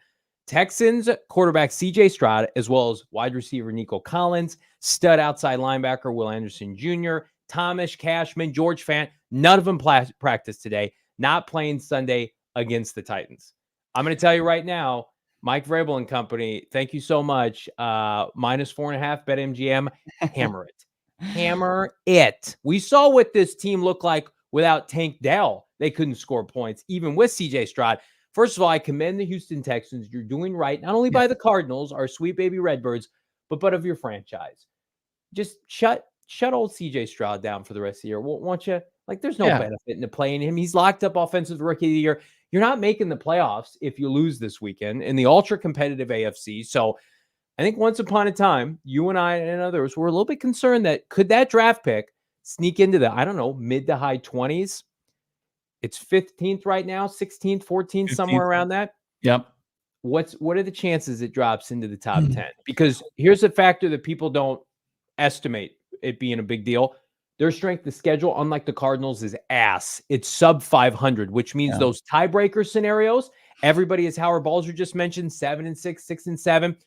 Texans quarterback C.J. Stroud, as well as wide receiver Nico Collins, stud outside linebacker Will Anderson Jr., Thomas Cashman, George Fant, none of them practiced today, not playing Sunday against the Titans. I'm going to tell you right now, Mike Vrabel and company, thank you so much. -4.5 BetMGM, hammer it. Hammer it. We saw what this team looked like without Tank Dell. They couldn't score points, even with C.J. Stroud. First of all, I commend the Houston Texans. You're doing right, not only by the Cardinals, our sweet baby Redbirds, but of your franchise. Just shut old C.J. Stroud down for the rest of the year, won't you? Like, there's no benefit into playing him. He's locked up offensive rookie of the year. You're not making the playoffs if you lose this weekend in the ultra-competitive AFC. So I think once upon a time, you and I and others were a little bit concerned that could that draft pick sneak into the, I don't know, mid to high 20s? It's 15th right now, 16th, 14th, 15th. Somewhere around that. Yep. What are the chances it drops into the top 10? Because here's a factor that people don't estimate it being a big deal. Their strength of schedule, unlike the Cardinals, is ass. It's sub 500, which means those tiebreaker scenarios, everybody, as Howard Balzer just mentioned, 7-6, 6-7,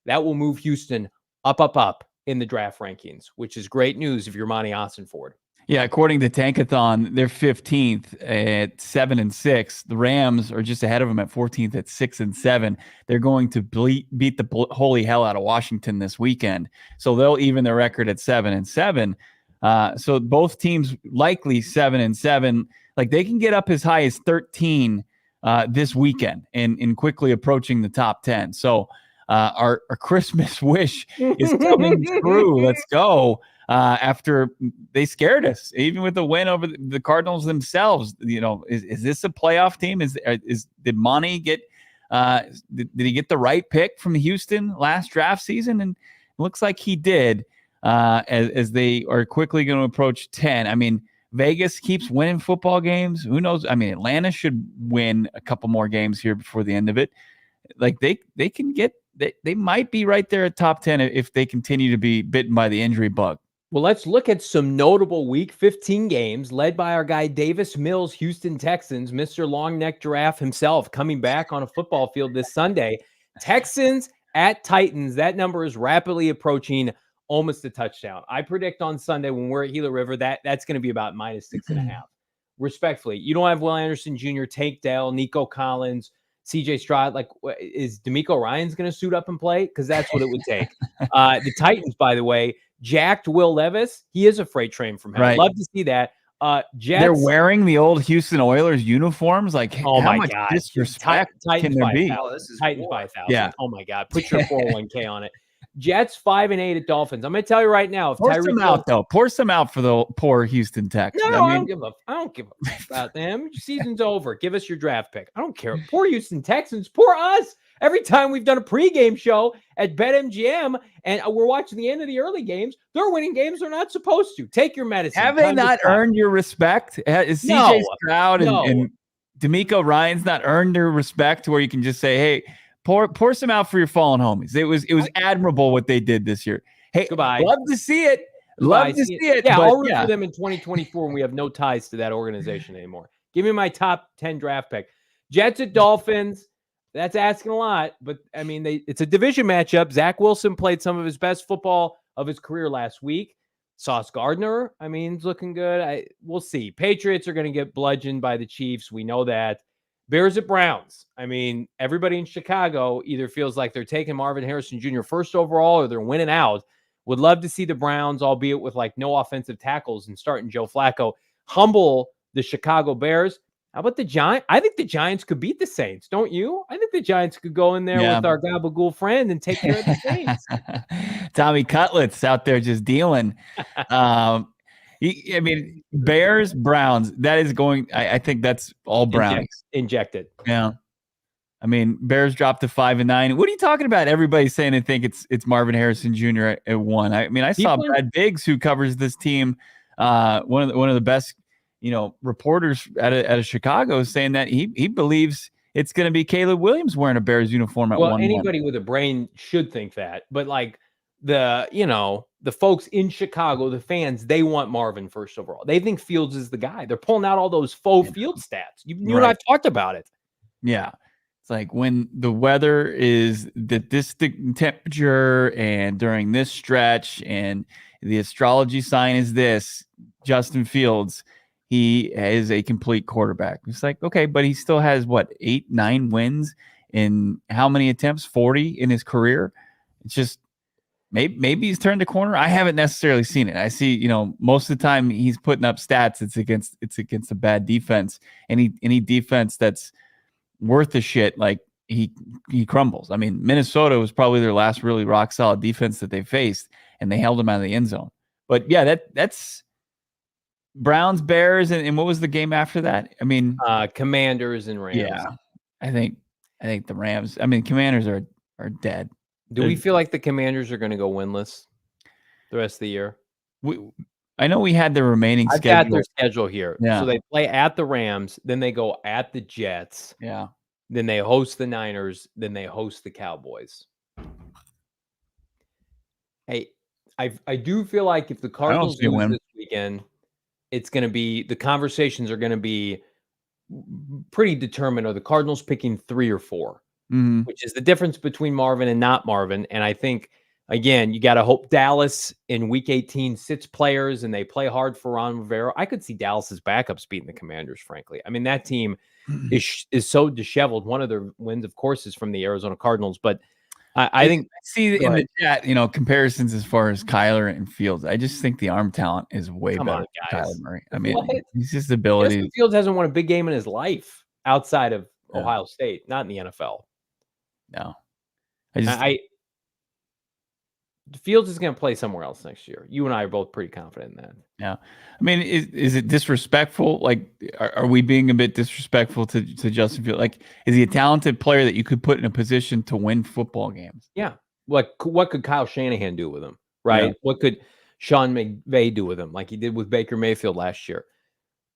that will move Houston up in the draft rankings, which is great news if you're Monty Ossenford. Yeah, according to Tankathon, they're 15th at 7-6. The Rams are just ahead of them at 14th at 6-7. They're going to beat the holy hell out of Washington this weekend, so they'll even their record at 7-7. So both teams likely 7-7. Like, they can get up as high as 13 this weekend and quickly approaching the top 10. So our Christmas wish is coming true. Let's go. After they scared us, even with the win over the Cardinals themselves. You know, is this a playoff team? Did Monty get did he get the right pick from Houston last draft season? And it looks like he did. As they are quickly going to approach 10. I mean, Vegas keeps winning football games. Who knows? I mean, Atlanta should win a couple more games here before the end of it. Like, they can get, they might be right there at top 10 if they continue to be bitten by the injury bug. Well, let's look at some notable Week 15 games led by our guy Davis Mills, Houston Texans, Mr. Long Neck Giraffe himself, coming back on a football field this Sunday. Texans at Titans. That number is rapidly approaching almost a touchdown. I predict on Sunday when we're at Gila River that's going to be about -6.5. Respectfully, you don't have Will Anderson Jr., Tank Dell, Nico Collins, C.J. Stroud. Like, is D'Amico Ryans going to suit up and play? Because that's what it would take. The Titans, by the way, jacked Will Levis. He is a freight train from hell. Right. Love to see that. Jets, they're wearing the old Houston Oilers uniforms. Like, oh how my much God, disrespect Titans can there by be? Titans by 1,000. Yeah. Oh my God, put your 401k on it. Jets 5-8 at Dolphins. I'm going to tell you right now. If Pour some out, though. Pour some out for the poor Houston Texans. No, I don't give a fuck about them. Season's over. Give us your draft pick. I don't care. Poor Houston Texans. Poor us. Every time we've done a pregame show at BetMGM and we're watching the end of the early games, they're winning games they're not supposed to. Take your medicine. Have they not earned your respect? Is CJ Stroud and D'Amico Ryans not earned their respect to where you can just say, hey, pour some out for your fallen homies? It was admirable what they did this year. Hey, goodbye. Love to see it. Love to see it. Yeah, I'll root for them in 2024 when we have no ties to that organization anymore. Give me my top 10 draft pick. Jets at Dolphins. That's asking a lot, but I mean, it's a division matchup. Zach Wilson played some of his best football of his career last week. Sauce Gardner, I mean, is looking good. We'll see. Patriots are going to get bludgeoned by the Chiefs. We know that. Bears at Browns. I mean, everybody in Chicago either feels like they're taking Marvin Harrison Jr. first overall or they're winning out. Would love to see the Browns, albeit with like no offensive tackles and starting Joe Flacco, humble the Chicago Bears. How about the Giants? I think the Giants could beat the Saints, don't you? I think the Giants could go in there with our gabagool friend and take care of the Saints. Tommy Cutlets out there just dealing. I mean, Bears, Browns, that is going – I think that's all Browns. Injected. Yeah. I mean, Bears dropped to 5-9. What are you talking about? Everybody's saying they think it's Marvin Harrison Jr. at 1. I mean, I saw Brad Biggs, who covers this team, one of the best – reporters out of Chicago, saying that he believes it's going to be Caleb Williams wearing a Bears uniform at 1. Well, anybody with a brain should think that, but like the folks in Chicago, the fans, they want Marvin first overall. They think Fields is the guy. They're pulling out all those faux field stats. You and I've talked about it. Yeah. It's like when the weather is this temperature and during this stretch and the astrology sign is this, Justin Fields, he is a complete quarterback. It's like, okay, but he still has what, 8-9 wins in how many attempts? 40 in his career. It's just maybe he's turned the corner. I haven't necessarily seen it. I see, most of the time he's putting up stats. It's against a bad defense. Any defense that's worth a shit, like he crumbles. I mean, Minnesota was probably their last really rock solid defense that they faced, and they held him out of the end zone. But yeah, that's Browns, Bears, and what was the game after that? I mean, Commanders and Rams. Yeah, I think the Rams. I mean, Commanders are dead. Do we feel like the Commanders are going to go winless the rest of the year? I know we had the remaining I've schedule. got their schedule here. Yeah. So they play at the Rams, then they go at the Jets. Yeah. Then they host the Niners, then they host the Cowboys. Hey, I do feel like if the Cardinals lose this weekend, it's going to be, the conversations are going to be pretty determined. Are the Cardinals picking 3 or 4? Which is the difference between Marvin and not Marvin. And I think, again, you got to hope Dallas in Week 18 sits players and they play hard for Ron Rivera. I could see Dallas's backups beating the Commanders, frankly. I mean, that team is so disheveled. One of their wins, of course, is from the Arizona Cardinals. But I think I see in the chat, comparisons as far as Kyler and Fields. I just think the arm talent is way better than Kyler Murray. I mean, he's just ability. Justin Fields hasn't won a big game in his life outside of Ohio State, not in the NFL. No, Fields is going to play somewhere else next year. You and I are both pretty confident in that. Yeah, I mean, is it disrespectful? Like, are we being a bit disrespectful to Justin Fields? Like, is he a talented player that you could put in a position to win football games? Yeah. What could Kyle Shanahan do with him? Right. Yeah. What could Sean McVay do with him, like he did with Baker Mayfield last year?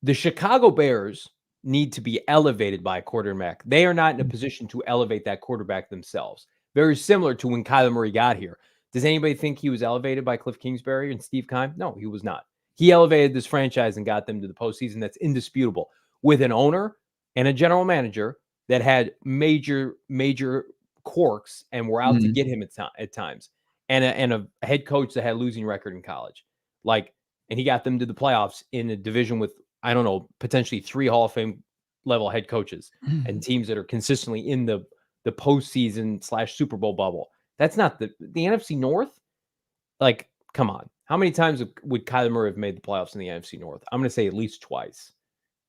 The Chicago Bears need to be elevated by a quarterback. They are not in a position to elevate that quarterback themselves. Very similar to when Kyler Murray got here. Does anybody think he was elevated by Cliff Kingsbury and Steve Keim? No, he was not. He elevated this franchise and got them to the postseason. That's indisputable. With an owner and a general manager that had major quirks and were out to get him at times, and a head coach that had a losing record in college. And he got them to the playoffs in a division with, I don't know, potentially 3 Hall of Fame level head coaches and teams that are consistently in the postseason / Super Bowl bubble. That's not the NFC North. Like, come on. How many times would Kyler Murray have made the playoffs in the NFC North? I'm going to say at least twice.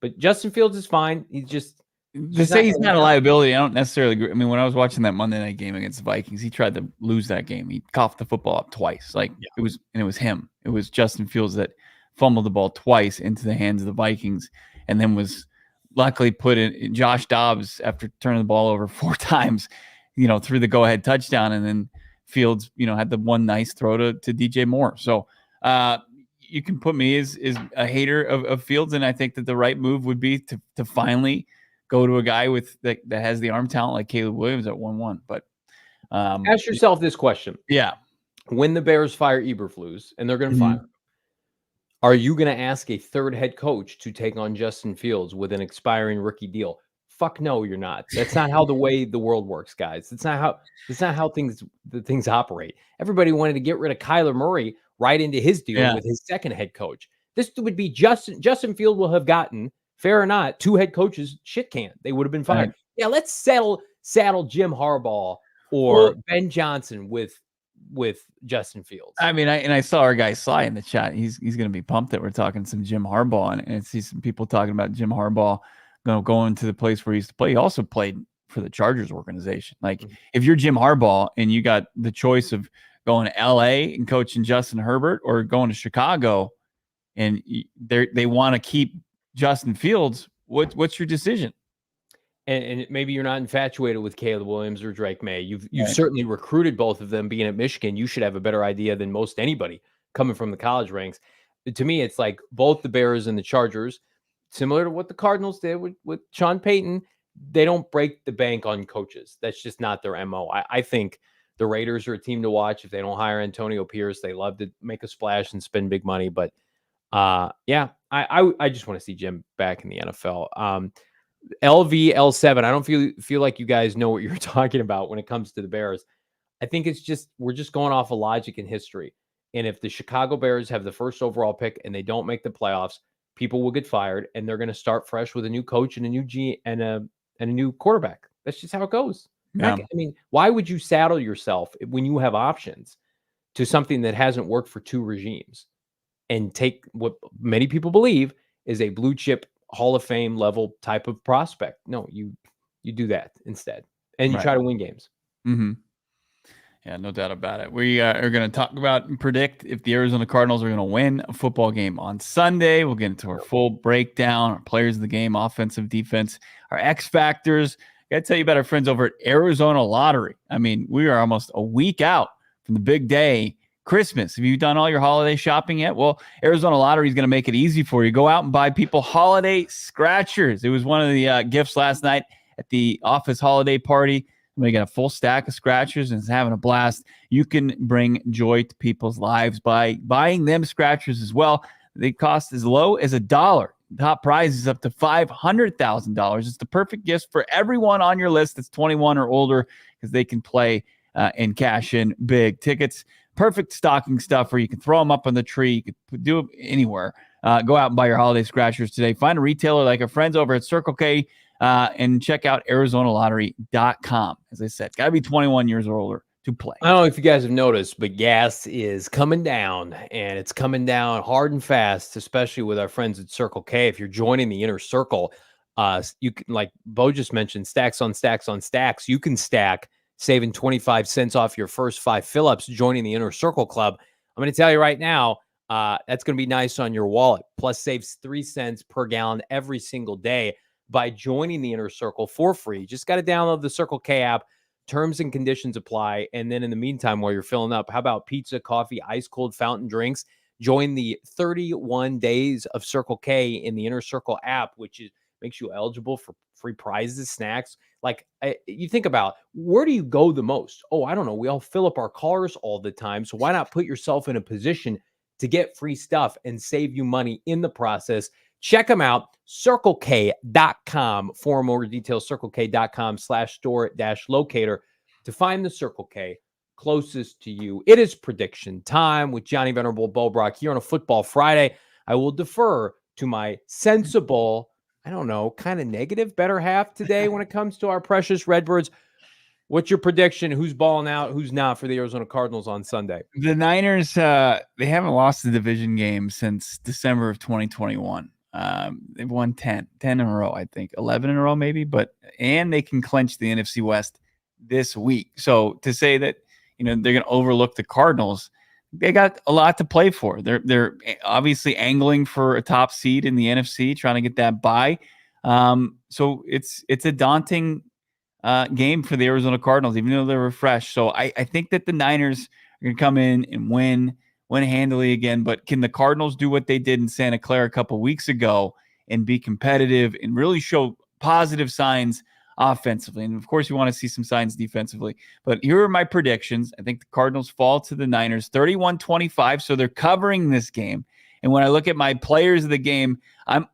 But Justin Fields is fine. He's just to say he's not a liability. I don't necessarily agree. I mean, when I was watching that Monday night game against the Vikings, he tried to lose that game. He coughed the football up twice. It was him. It was Justin Fields that fumbled the ball twice into the hands of the Vikings, and then was luckily put in Josh Dobbs after turning the ball over 4 times, threw the go-ahead touchdown, and then Fields, had the one nice throw to DJ Moore. So you can put me as a hater of Fields, and I think that the right move would be to finally go to a guy that has the arm talent like Caleb Williams at 1-1. But ask yourself this question. Yeah. When the Bears fire Eberflus, and they're going to fire him, are you going to ask a third head coach to take on Justin Fields with an expiring rookie deal? Fuck no, you're not. That's not how the way the world works, guys. That's not how things operate. Everybody wanted to get rid of Kyler Murray right into his deal with his second head coach. This would be Justin Field will have gotten, fair or not, 2 head coaches shit can. They would have been fired. Right. Yeah, let's saddle Jim Harbaugh or Ben Johnson with Justin Fields. I mean, I saw our guy Sly in the chat. He's going to be pumped that we're talking some Jim Harbaugh, and I see some people talking about Jim Harbaugh going to the place where he used to play. He also played for the Chargers organization. Like, if you're Jim Harbaugh and you got the choice of going to LA and coaching Justin Herbert or going to Chicago, and they want to keep Justin Fields, what's your decision? And maybe you're not infatuated with Caleb Williams or Drake May. You've certainly recruited both of them. Being at Michigan, you should have a better idea than most anybody coming from the college ranks. To me, it's like both the Bears and the Chargers, similar to what the Cardinals did with Sean Payton, they don't break the bank on coaches. That's just not their MO. I think the Raiders are a team to watch. If they don't hire Antonio Pierce, they love to make a splash and spend big money. But yeah, I just want to see Jim back in the NFL. LVL7. I don't feel like you guys know what you're talking about when it comes to the Bears. I think we're just going off of logic and history. And if the Chicago Bears have the first overall pick and they don't make the playoffs, people will get fired and they're going to start fresh with a new coach and a new G and a new quarterback. That's just how it goes. Yeah. I mean, why would you saddle yourself when you have options to something that hasn't worked for two regimes and take what many people believe is a blue chip Hall of Fame level type of prospect? No, you do that instead and you try to win games. Mm-hmm. Yeah, no doubt about it. We are going to talk about and predict if the Arizona Cardinals are going to win a football game on Sunday. We'll get into our full breakdown, our players of the game, offensive, defense, our X factors. I got to tell you about our friends over at Arizona Lottery. I mean, we are almost a week out from the big day, Christmas. Have you done all your holiday shopping yet? Well, Arizona Lottery is going to make it easy for you. Go out and buy people holiday scratchers. It was one of the gifts last night at the office holiday party. We got a full stack of scratchers and it's having a blast. You can bring joy to people's lives by buying them scratchers as well. They cost as low as $1. Top prize is up to $500,000. It's the perfect gift for everyone on your list that's 21 or older because they can play and cash in big tickets. Perfect stocking stuffer. You can throw them up on the tree. You can do it anywhere. Go out and buy your holiday scratchers today. Find a retailer like our friends over at Circle K. And check out ArizonaLottery.com. As I said, got to be 21 years or older to play. I don't know if you guys have noticed, but gas is coming down, and it's coming down hard and fast, especially with our friends at Circle K. If you're joining the inner circle, you can, like Bo just mentioned, stacks on stacks on stacks. You can stack, saving 25 cents off your first 5 fill-ups joining the inner circle club. I'm going to tell you right now, that's going to be nice on your wallet. Plus, saves 3 cents per gallon every single day by joining the inner circle for free. Just got to download the Circle K app. Terms and conditions apply. And then in the meantime, while you're filling up, how about pizza, coffee, ice cold fountain drinks? Join the 31 days of Circle K in the inner circle app, which makes you eligible for free prizes, snacks. Like you think about, where do you go the most? Oh, I don't know. We all fill up our cars all the time. So why not put yourself in a position to get free stuff and save you money in the process? Check them out, CircleK.com. For more details, CircleK.com/store-locator to find the Circle K closest to you. It is prediction time with Johnny Venerable, Bo Brack here on a Football Friday. I will defer to my sensible, I don't know, kind of negative better half today when it comes to our precious Redbirds. What's your prediction? Who's balling out? Who's not for the Arizona Cardinals on Sunday? The Niners, they haven't lost the division game since December of 2021. They've won 10 in a row, I think 11 in a row, maybe, and they can clinch the NFC West this week. So to say that, they're going to overlook the Cardinals, they got a lot to play for. They're obviously angling for a top seed in the NFC, trying to get that bye. So it's a daunting game for the Arizona Cardinals, even though they're refreshed. So I think that the Niners are going to come in and win handily again. But can the Cardinals do what they did in Santa Clara a couple weeks ago and be competitive and really show positive signs offensively? And of course, you want to see some signs defensively. But here are my predictions. I think the Cardinals fall to the Niners 31-25. So they're covering this game. And when I look at my players of the game, I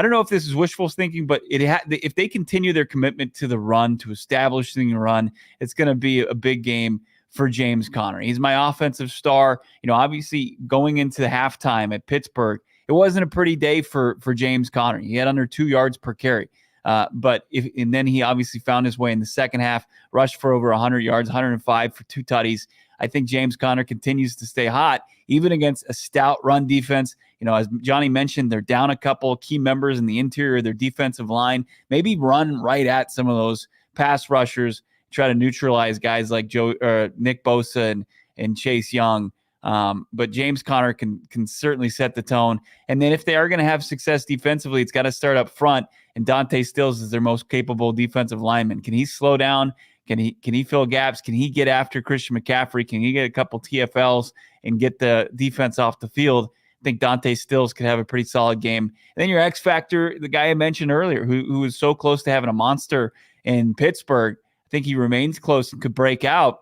don't know if this is wishful thinking, but if they continue their commitment to the run, to establishing the run, it's going to be a big game for James Conner. He's my offensive star. Obviously going into halftime at Pittsburgh, it wasn't a pretty day for James Conner. He had under 2 yards per carry. And then he obviously found his way in the second half, rushed for over 100 yards, 105 for 2 tutties. I think James Conner continues to stay hot, even against a stout run defense. As Johnny mentioned, they're down a couple key members in the interior of their defensive line. Maybe run right at some of those pass rushers, try to neutralize guys like Nick Bosa and Chase Young. But James Conner can certainly set the tone. And then if they are going to have success defensively, it's got to start up front. And Dante Stills is their most capable defensive lineman. Can he slow down? Can he fill gaps? Can he get after Christian McCaffrey? Can he get a couple TFLs and get the defense off the field? I think Dante Stills could have a pretty solid game. And then your X factor, the guy I mentioned earlier, who was so close to having a monster in Pittsburgh, I think he remains close and could break out.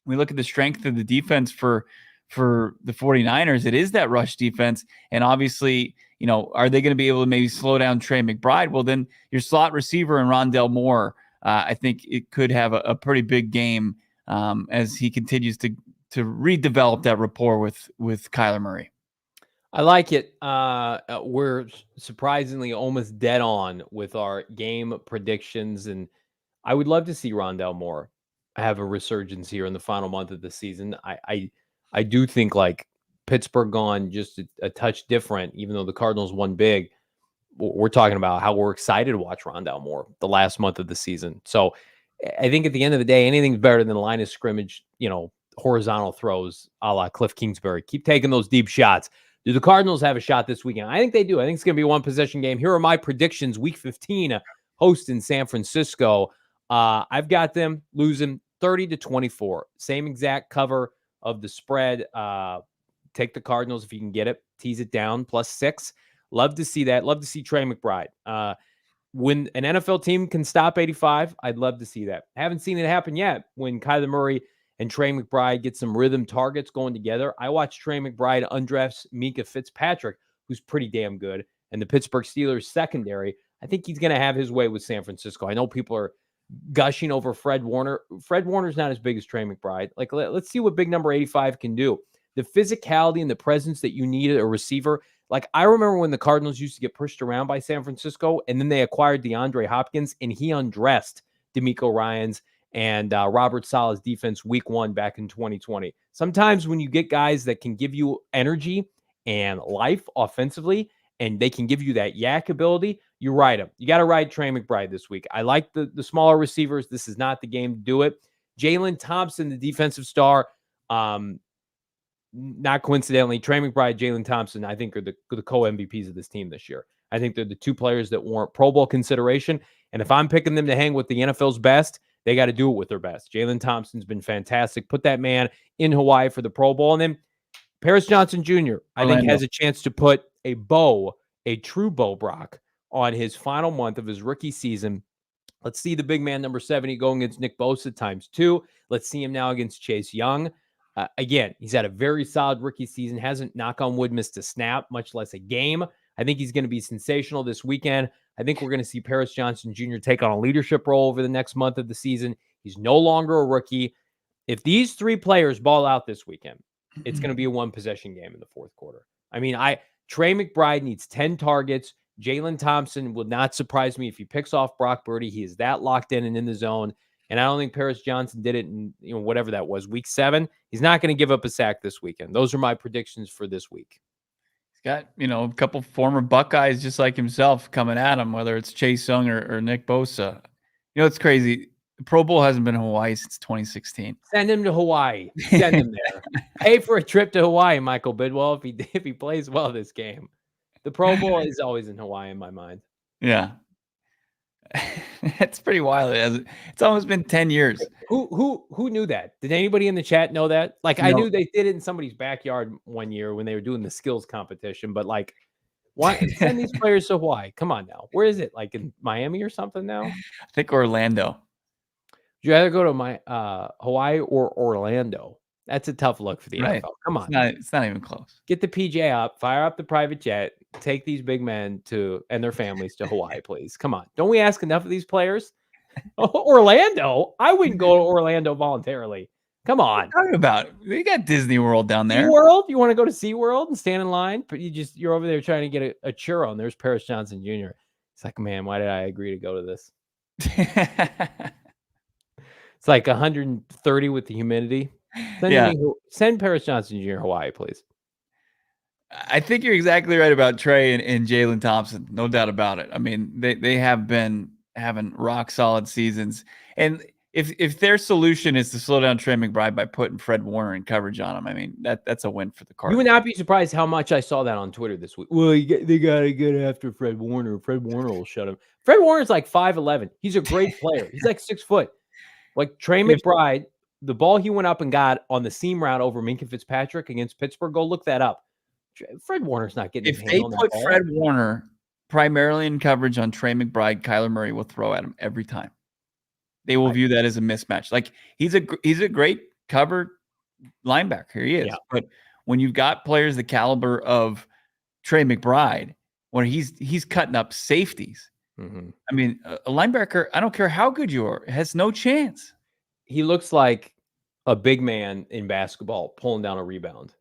we look at the strength of the defense for the 49ers, it is that rush defense. And obviously, are they going to be able to maybe slow down Trey McBride? Well, then your slot receiver and Rondell Moore, I think it could have a pretty big game as he continues to redevelop that rapport with Kyler Murray. I like it. We're surprisingly almost dead on with our game predictions, and I would love to see Rondell Moore have a resurgence here in the final month of the season. I do think like Pittsburgh gone just a touch different, even though the Cardinals won big. We're talking about how we're excited to watch Rondell Moore the last month of the season. So I think at the end of the day, anything's better than the line of scrimmage, horizontal throws a la Cliff Kingsbury. Keep taking those deep shots. Do the Cardinals have a shot this weekend? I think they do. I think it's going to be a one-possession game. Here are my predictions. Week 15, host in San Francisco. I've got them losing 30-24. Same exact cover of the spread. Take the Cardinals if you can get it. Tease it down, +6. Love to see that. Love to see Trey McBride. When an NFL team can stop 85, I'd love to see that. Haven't seen it happen yet when Kyler Murray and Trey McBride get some rhythm targets going together. I watched Trey McBride undraft Minkah Fitzpatrick, who's pretty damn good, and the Pittsburgh Steelers secondary. I think he's going to have his way with San Francisco. I know people are gushing over Fred Warner. Fred Warner's not as big as Trey McBride. Like, let's see what big number 85 can do. The physicality and the presence that you need at a receiver. Like, I remember when the Cardinals used to get pushed around by San Francisco, and then they acquired DeAndre Hopkins, and he undressed DeMeco Ryans and Robert Saleh's defense week 1 back in 2020. Sometimes when you get guys that can give you energy and life offensively, and they can give you that yak ability, you ride them. You got to ride Trey McBride this week. I like the smaller receivers. This is not the game to do it. Jalen Thompson, the defensive star, not coincidentally, Trey McBride, Jalen Thompson, I think are the co-MVPs of this team this year. I think they're the two players that warrant Pro Bowl consideration. And if I'm picking them to hang with the NFL's best, they got to do it with their best. Jalen Thompson's been fantastic. Put that man in Hawaii for the Pro Bowl. And then Paris Johnson Jr., I think, has a chance to put a true bow, Brock, on his final month of his rookie season. Let's see the big man, number 70, going against Nick Bosa ×2. Let's see him now against Chase Young. Again, he's had a very solid rookie season. Hasn't, knock on wood, missed a snap, much less a game. I think he's going to be sensational this weekend. I think we're going to see Paris Johnson Jr. take on a leadership role over the next month of the season. He's no longer a rookie. If these three players ball out this weekend, it's going to be a one-possession game in the fourth quarter. I mean, Trey McBride needs 10 targets. Jalen Thompson will not surprise me if he picks off Brock Purdy. He is that locked in and in the zone. And I don't think Paris Johnson did it in whatever that was, week 7. He's not going to give up a sack this weekend. Those are my predictions for this week. He's got, a couple former Buckeyes just like himself coming at him, whether it's Chase Young or Nick Bosa. It's crazy. The Pro Bowl hasn't been in Hawaii since 2016. Send him to Hawaii. Send him there. Pay for a trip to Hawaii, Michael Bidwell, if he plays well this game. The Pro Bowl is always in Hawaii in my mind. Yeah. It's pretty wild. It's almost been 10 years. Who knew that? Did anybody in the chat know that? Like, I knew they did it in somebody's backyard one year when they were doing the skills competition, but like, why send these players to Hawaii? Come on now. Where is it? Like in Miami or something now? I think Orlando. Would you rather go to Hawaii or Orlando? That's a tough look for the NFL. Come on. It's not even close. Get the PJ up, fire up the private jet, take these big men and their families to Hawaii, please. Come on. Don't we ask enough of these players? Orlando? I wouldn't go to Orlando voluntarily. Come on. What are you talking about? We got Disney World down there. SeaWorld? You want to go to SeaWorld and stand in line? But you're over there trying to get a churro, and there's Paris Johnson Jr. It's like, man, why did I agree to go to this? It's like 130 with the humidity. Send Paris Johnson Jr. Hawaii, please. I think you're exactly right about Trey and Jalen Thompson. No doubt about it. I mean, they have been having rock solid seasons. And if their solution is to slow down Trey McBride by putting Fred Warner in coverage on him, I mean, that's a win for the Cardinals. You would not be surprised how much I saw that on Twitter this week. Well, they got to get after Fred Warner. Fred Warner will shut him. Fred Warner's like 5'11". He's a great player. He's like 6 foot. Like Trey McBride, the ball he went up and got on the seam route over Minkah Fitzpatrick against Pittsburgh, go look that up. Fred Warner's not getting his hand on that ball. If they put Fred Warner primarily in coverage on Trey McBride, Kyler Murray will throw at him every time. They will view that as a mismatch. Like he's a great cover linebacker. He is. Yeah. But when you've got players the caliber of Trey McBride, when he's cutting up safeties, I mean, a linebacker, I don't care how good you are, has no chance. He looks like a big man in basketball pulling down a rebound.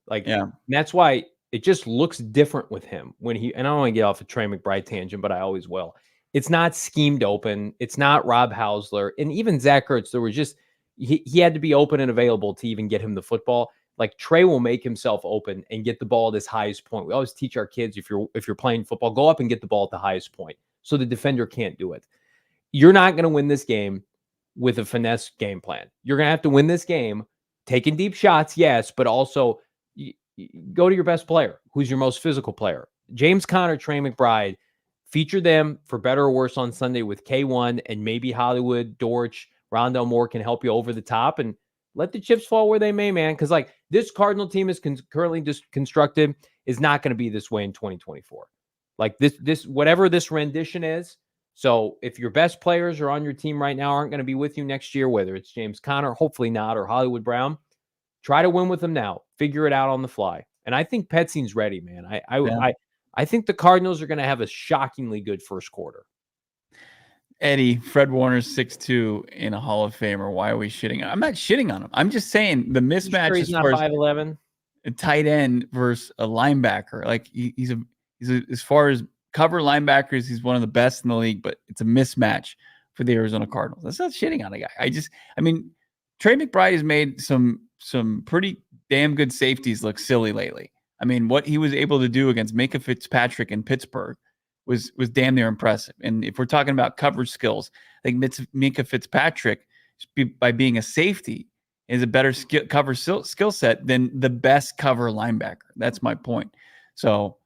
That's why it just looks different with him when and I don't want to get off a Trey McBride tangent, but I always will. It's not schemed open. It's not Rob Hausler. And even Zach Ertz, there was just, he had to be open and available to even get him the football. Like Trey will make himself open and get the ball at his highest point. We always teach our kids, if you're playing football, go up and get the ball at the highest point so the defender can't do it. You're not going to win this game with a finesse game plan. You're going to have to win this game taking deep shots, yes, but also go to your best player. Who's your most physical player? James Conner, Trey McBride, feature them for better or worse on Sunday with K1 and maybe Hollywood, Dortch, Rondell Moore can help you over the top and let the chips fall where they may, man. Because like this Cardinal team is currently just constructed is not going to be this way in 2024. Like this, whatever this rendition is. So if your best players are on your team right now aren't going to be with you next year, whether it's James Conner, hopefully not, or Hollywood Brown, try to win with them now. Figure it out on the fly. And I think Petzine's ready, man. I think the Cardinals are going to have a shockingly good first quarter. Eddie, Fred Warner's 6'2" in a Hall of Famer. Why are we shitting on him? I'm not shitting on him. I'm just saying the mismatch he's not 5'11", a tight end versus a linebacker. Like he's as far as cover linebackers, he's one of the best in the league, but it's a mismatch for the Arizona Cardinals. That's not shitting on a guy. I mean, Trey McBride has made some pretty damn good safeties look silly lately. I mean, what he was able to do against Minkah Fitzpatrick in Pittsburgh was damn near impressive. And if we're talking about coverage skills, I think Minkah Fitzpatrick, by being a safety, is a better cover skill set than the best cover linebacker. That's my point. So,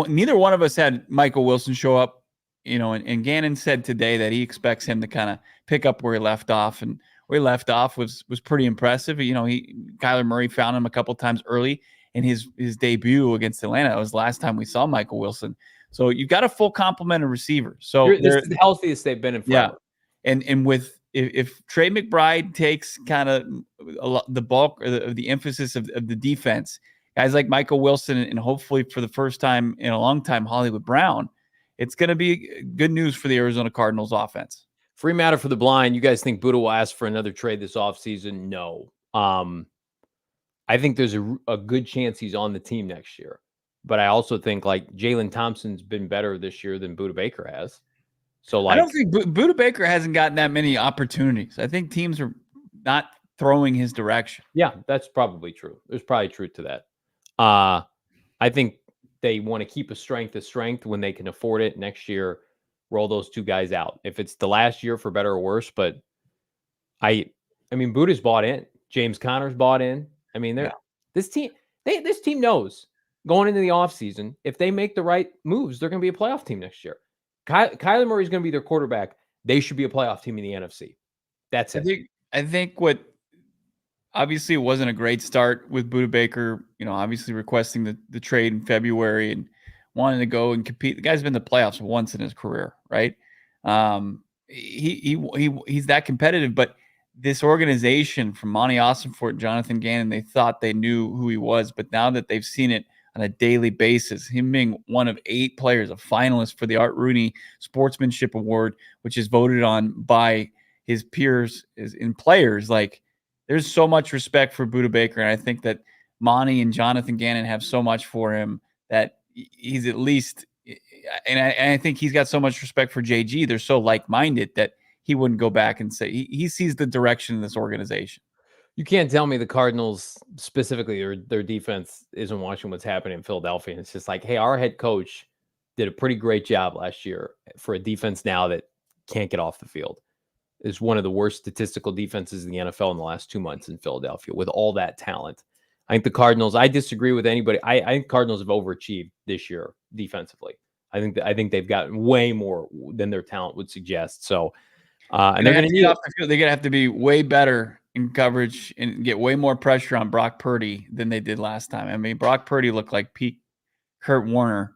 neither one of us had Michael Wilson show up, and Gannon said today that he expects him to kind of pick up where he left off, and where he left off was pretty impressive. Kyler Murray found him a couple times early in his debut against Atlanta. It was the last time we saw Michael Wilson. So you've got a full complement of receivers. So this is the healthiest they've been in forever. Yeah, and with if Trey McBride takes kind of the bulk of the emphasis of the defense, guys like Michael Wilson and hopefully for the first time in a long time Hollywood Brown, it's going to be good news for the Arizona Cardinals offense. Free matter for the blind. You guys think Buddha will ask for another trade this offseason? No. I think there's a good chance he's on the team next year. But I also think like Jalen Thompson's been better this year than Buddha Baker has. So like, I don't think Buddha Baker hasn't gotten that many opportunities. I think teams are not throwing his direction. Yeah, that's probably true. There's probably truth to that. I think they want to keep a strength when they can afford it next year. Roll those two guys out. If it's the last year for better or worse, but I mean, Buddha's bought in. James Conner's bought in. I mean, this team knows going into the offseason, if they make the right moves, they're going to be a playoff team next year. Kyler Murray's going to be their quarterback. They should be a playoff team in the NFC. That's it. I think what obviously it wasn't a great start with Buddha Baker, obviously requesting the trade in February and wanting to go and compete. The guy's been to the playoffs once in his career, right? He's that competitive, but this organization from Monty Ossenfort and Jonathan Gannon, they thought they knew who he was, but now that they've seen it on a daily basis, him being one of 8 players, a finalist for the Art Rooney Sportsmanship Award, which is voted on by his peers in players, like there's so much respect for Buddha Baker. And I think that Monty and Jonathan Gannon have so much for him that he's at least, and I think he's got so much respect for JG. They're so like-minded that he wouldn't go back and say he sees the direction of this organization. You can't tell me the Cardinals specifically or their defense isn't watching what's happening in Philadelphia. And it's just like, hey, our head coach did a pretty great job last year for a defense now that can't get off the field. Is one of the worst statistical defenses in the NFL in the last 2 months in Philadelphia with all that talent. I think the Cardinals, I disagree with anybody. I think Cardinals have overachieved this year defensively. I think they've gotten way more than their talent would suggest. So, and they're going to need off the field. They're going to have to be way better in coverage and get way more pressure on Brock Purdy than they did last time. I mean, Brock Purdy looked like peak Kurt Warner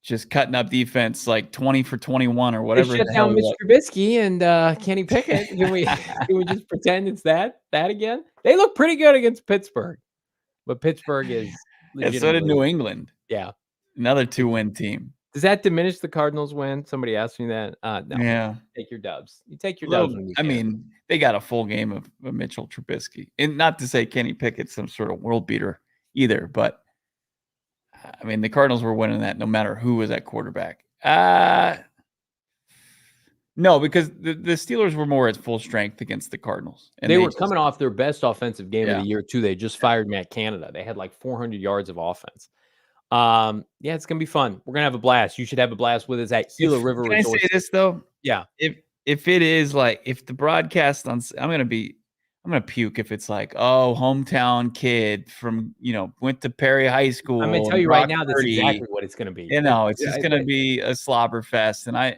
just cutting up defense like 20 for 21 or They whatever. shut the hell down it Mitch was. Trubisky and Kenny Pickett. Can we just pretend it's that again? They look pretty good against Pittsburgh, but Pittsburgh is And so did legitimately. New England. Yeah. Another 2-win team. Does that diminish the Cardinals' win? Somebody asked me that. No. Yeah. Take your dubs. You take your dubs when you I can. mean, they got a full game of Mitchell Trubisky. And not to say Kenny Pickett's some sort of world beater either, but I mean, the Cardinals were winning that no matter who was at quarterback. No, because the Steelers were more at full strength against the Cardinals. And they were coming off their best offensive game of Yeah. the year, too. They just fired Matt Canada. They had like 400 yards of offense. Yeah, it's going to be fun. We're going to have a blast. You should have a blast with us at Gila River Can Resort. I say this, though? Yeah. If it is like, if the broadcast on, I'm going to puke if it's like, oh, hometown kid from, went to Perry High School. I'm going to tell you right now, that's exactly what it's going to be. It's just going to be a slobber fest. And I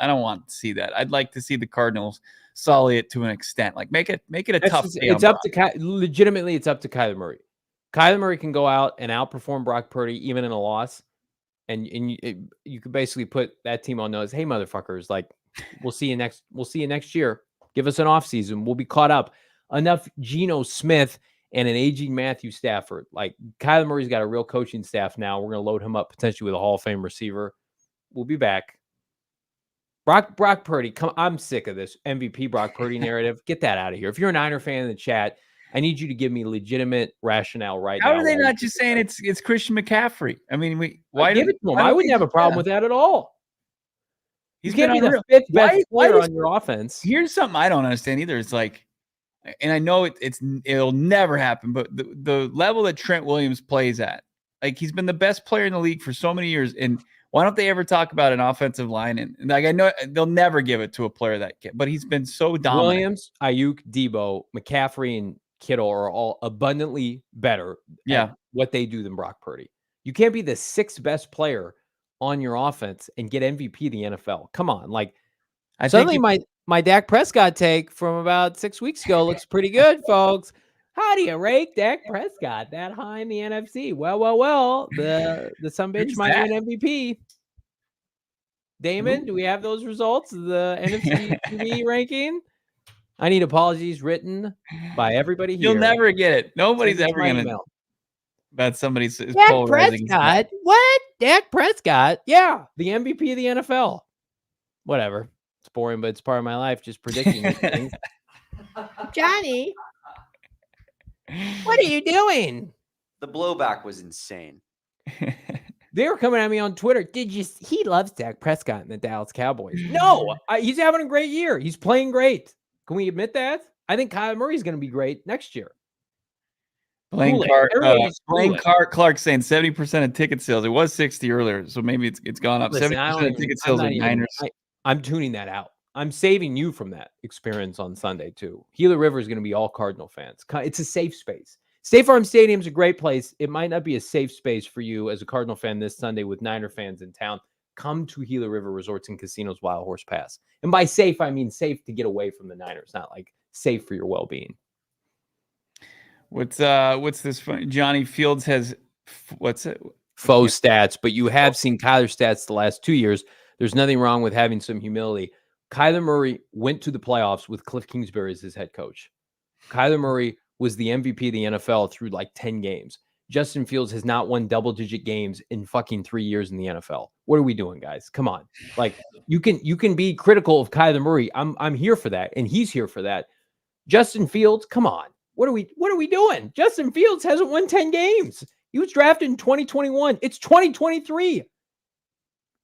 don't want to see that. I'd like to see the Cardinals sully it to an extent. Like make it a tough day. It's up to legitimately, it's up to Kyler Murray. Kyler Murray can go out and outperform Brock Purdy even in a loss. And you could basically put that team on notice. Hey, motherfuckers, like we'll see you next year. Give us an offseason. We'll be caught up. Enough Geno Smith and an aging Matthew Stafford. Like Kyler Murray's got a real coaching staff now. We're going to load him up potentially with a Hall of Fame receiver. We'll be back. Brock Purdy, I'm sick of this MVP Brock Purdy narrative. Get that out of here. If you're a Niner fan in the chat, I need you to give me legitimate rationale now. How are they not just saying it's Christian McCaffrey? I mean, why give it to him? I wouldn't have a problem with that at all. He's can't be unreal. the fifth best player on your offense. Here's something I don't understand either. It's like, and I know it'll never happen, but the level that Trent Williams plays at, like he's been the best player in the league for so many years. And why don't they ever talk about an offensive line? And like I know they'll never give it to a player that can, but he's been so dominant. Williams, Ayuk, Deebo, McCaffrey, and Kittle are all abundantly better at what they do than Brock Purdy. You can't be the sixth best player on your offense and get MVP of the NFL. Come on. Like suddenly my Dak Prescott take from about 6 weeks ago looks pretty good, folks. How do you rate Dak Prescott that high in the NFC? Well, the sumbitch might win MVP. Damon, do we have those results? The NFC TV ranking? I need apologies written by everybody here. You'll never get it. Nobody's ever going to. That's somebody's Dak Prescott. What? Dak Prescott? Yeah, the MVP of the NFL. Whatever. It's boring, but it's part of my life. Just predicting these things. Johnny, what are you doing? The blowback was insane. They were coming at me on Twitter. He loves Dak Prescott and the Dallas Cowboys. No, he's having a great year. He's playing great. Can we admit that? I think Kyler Murray's going to be great next year. Blaine Clark saying 70% of ticket sales. It was 60 earlier, so maybe it's gone up. 70% of ticket sales are Niners. I'm tuning that out. I'm saving you from that experience on Sunday, too. Gila River is going to be all Cardinal fans. It's a safe space. State Farm Stadium is a great place. It might not be a safe space for you as a Cardinal fan this Sunday with Niner fans in town. Come to Gila River Resorts and Casinos Wild Horse Pass. And by safe, I mean safe to get away from the Niners, not like safe for your well-being. What's this fun? Johnny Fields has what's it? Faux stats, but you have seen Kyler stats the last 2 years. There's nothing wrong with having some humility. Kyler Murray went to the playoffs with Cliff Kingsbury as his head coach. Kyler Murray was the MVP of the NFL through like 10 games. Justin Fields has not won double-digit games in fucking 3 years in the NFL. What are we doing, guys? Come on. Like you can be critical of Kyler Murray. I'm here for that, and he's here for that. Justin Fields, come on. What are we doing? Justin Fields hasn't won 10 games. He was drafted in 2021. It's 2023.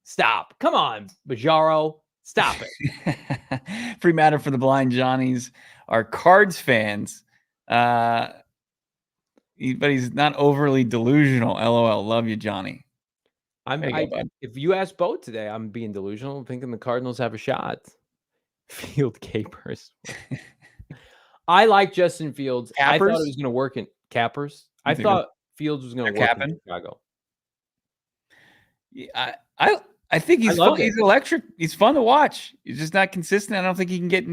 Stop. Come on, Bajaro. Stop it. Free matter for the blind Johnnies are Cards fans. But he's not overly delusional. LOL. Love you, Johnny. If you ask Bo today, I'm being delusional. I'm thinking the Cardinals have a shot. Field capers. I like Justin Fields. Cappers? I thought it was going to work in Cappers. I thought Fields was going to work in Chicago. Yeah, I think he's fun. He's electric. He's fun to watch. He's just not consistent. I don't think he can get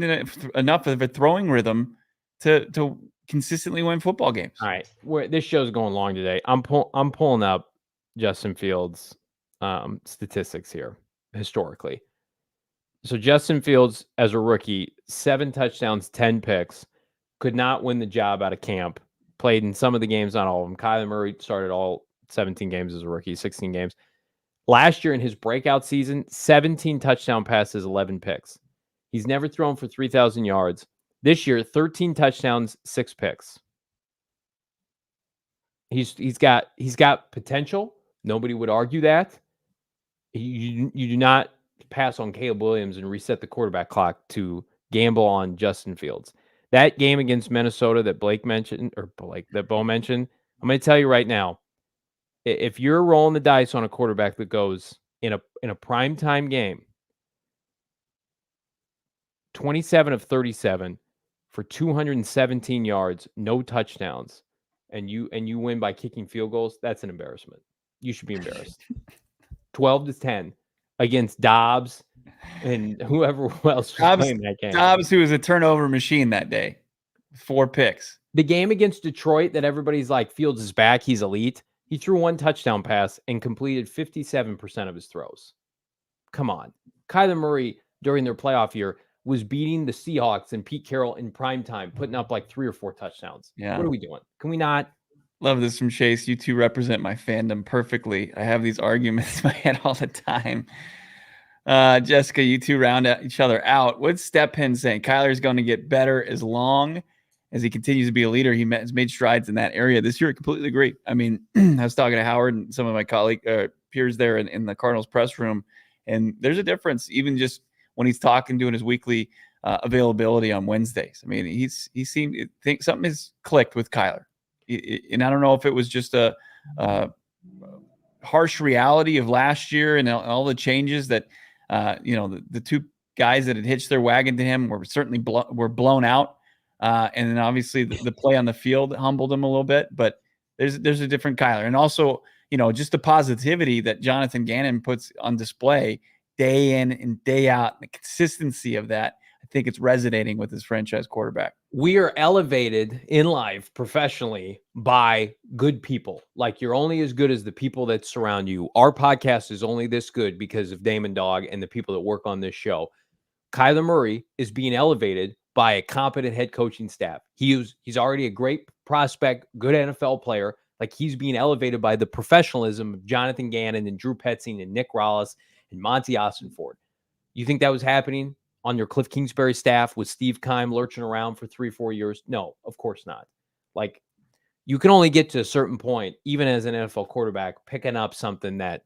enough of a throwing rhythm to consistently win football games. All right, this show's going long today. I'm pulling up Justin Fields. statistics here historically. So Justin Fields as a rookie, 7 touchdowns, 10 picks, could not win the job out of camp. Played in some of the games, not all of them. Kyler Murray started all 17 games as a rookie, 16 games. Last year in his breakout season, 17 touchdown passes, 11 picks. He's never thrown for 3,000 yards. This year, 13 touchdowns, 6 picks. He's got potential. Nobody would argue that. You do not pass on Caleb Williams and reset the quarterback clock to gamble on Justin Fields. That game against Minnesota that Blake mentioned, or that Bo mentioned, I'm going to tell you right now, if you're rolling the dice on a quarterback that goes in a primetime game, 27 of 37 for 217 yards, no touchdowns, and you win by kicking field goals, that's an embarrassment. You should be embarrassed. 12-10 against Dobbs and whoever else was playing that game. Dobbs, who was a turnover machine that day. 4 picks. The game against Detroit that everybody's like, Fields is back, he's elite. He threw 1 touchdown pass and completed 57% of his throws. Come on. Kyler Murray, during their playoff year, was beating the Seahawks and Pete Carroll in primetime, putting up like 3 or 4 touchdowns. Yeah. What are we doing? Can we not? Love this from Chase. You two represent my fandom perfectly. I have these arguments in my head all the time. Jessica, you two round each other out. What's Step Hen saying? Kyler's going to get better as long as he continues to be a leader. He has made strides in that area this year. I completely agree. I mean, I was talking to Howard and some of my peers there in the Cardinals press room, and there's a difference even just when he's doing his weekly availability on Wednesdays. I mean, he seemed think something has clicked with Kyler. And I don't know if it was just a harsh reality of last year and all the changes that, the 2 guys that had hitched their wagon to him were certainly were blown out. And then obviously the play on the field humbled him a little bit, but there's a different Kyler. And also, just the positivity that Jonathan Gannon puts on display day in and day out, and the consistency of that, I think it's resonating with his franchise quarterback. We are elevated in life professionally by good people. Like, you're only as good as the people that surround you. Our podcast is only this good because of Damon Dog and the people that work on this show. Kyler Murray is being elevated by a competent head coaching staff. He's already a great prospect, good NFL player. Like, he's being elevated by the professionalism of Jonathan Gannon and Drew Petzing and Nick Rollis and Monty Austinford. You think that was happening on your Cliff Kingsbury staff with Steve Keim lurching around for 3-4 years? No, of course not. Like, you can only get to a certain point, even as an NFL quarterback, picking up something that,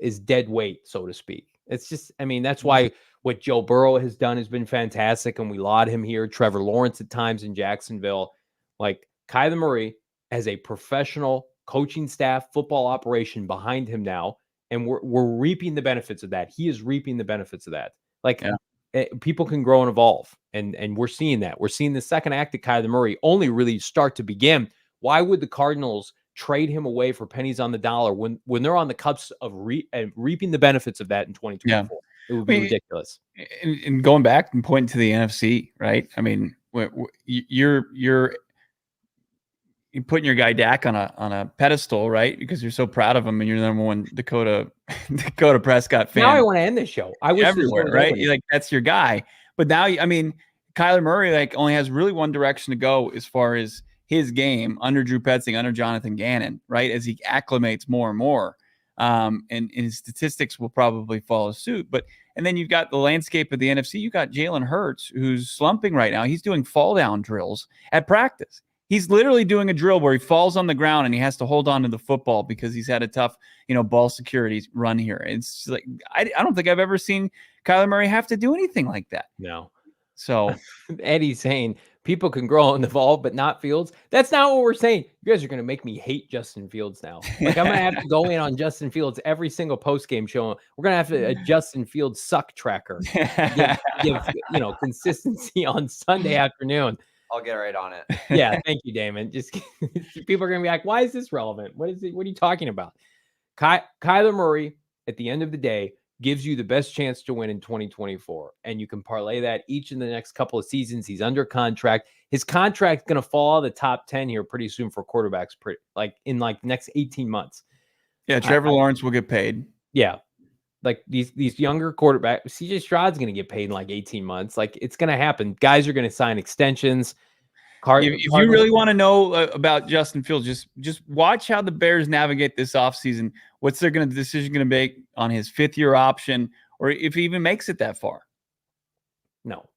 is dead weight, so to speak. It's just, I mean, that's why what Joe Burrow has done has been fantastic, and we laud him here. Trevor Lawrence at times in Jacksonville. Like, Kyler Murray has a professional coaching staff, football operation behind him now, and we're reaping the benefits of that. He is reaping the benefits of that. Like, people can grow and evolve, and we're seeing that. We're seeing the second act of Kyler Murray only really start to begin. Why would the Cardinals trade him away for pennies on the dollar when they're on the cusp of reaping the benefits of that in 2024? Yeah. It would be ridiculous. And going back and pointing to the NFC, right? I mean, you're putting your guy Dak on a pedestal, right? Because you're so proud of him, and you're the number one Dakota Prescott fan. Now I want to end the show. I wish everywhere, right? You're like, that's your guy. But now, I mean, Kyler Murray only has really one direction to go as far as his game under Drew Petzing, under Jonathan Gannon, right? As he acclimates more and more, and his statistics will probably follow suit. And then you've got the landscape of the NFC. You got Jalen Hurts, who's slumping right now. He's doing fall down drills at practice. He's literally doing a drill where he falls on the ground and he has to hold on to the football because he's had a tough, ball security run here. It's like, I don't think I've ever seen Kyler Murray have to do anything like that. No. So Eddie's saying people can grow and evolve, but not Fields. That's not what we're saying. You guys are going to make me hate Justin Fields now. Like, I'm going to have to go in on Justin Fields every single post-game show. We're going to have a Justin Fields suck tracker. give consistency on Sunday afternoon. I'll get right on it. Yeah, thank you, Damon. Just people are going to be like, why is this relevant? What are you talking about? Kyler Murray, at the end of the day, gives you the best chance to win in 2024. And you can parlay that each in the next couple of seasons. He's under contract. His contract's going to fall out of the top 10 here pretty soon for quarterbacks, in the next 18 months. Yeah, Trevor Lawrence will get paid. Yeah. Like these younger quarterbacks, CJ Stroud's going to get paid in like 18 months. Like it's going to happen. Guys are going to sign extensions. If you really want to know about Justin Fields, just watch how the Bears navigate this offseason. What's their decision going to make on his 5th-year option, or if he even makes it that far? No.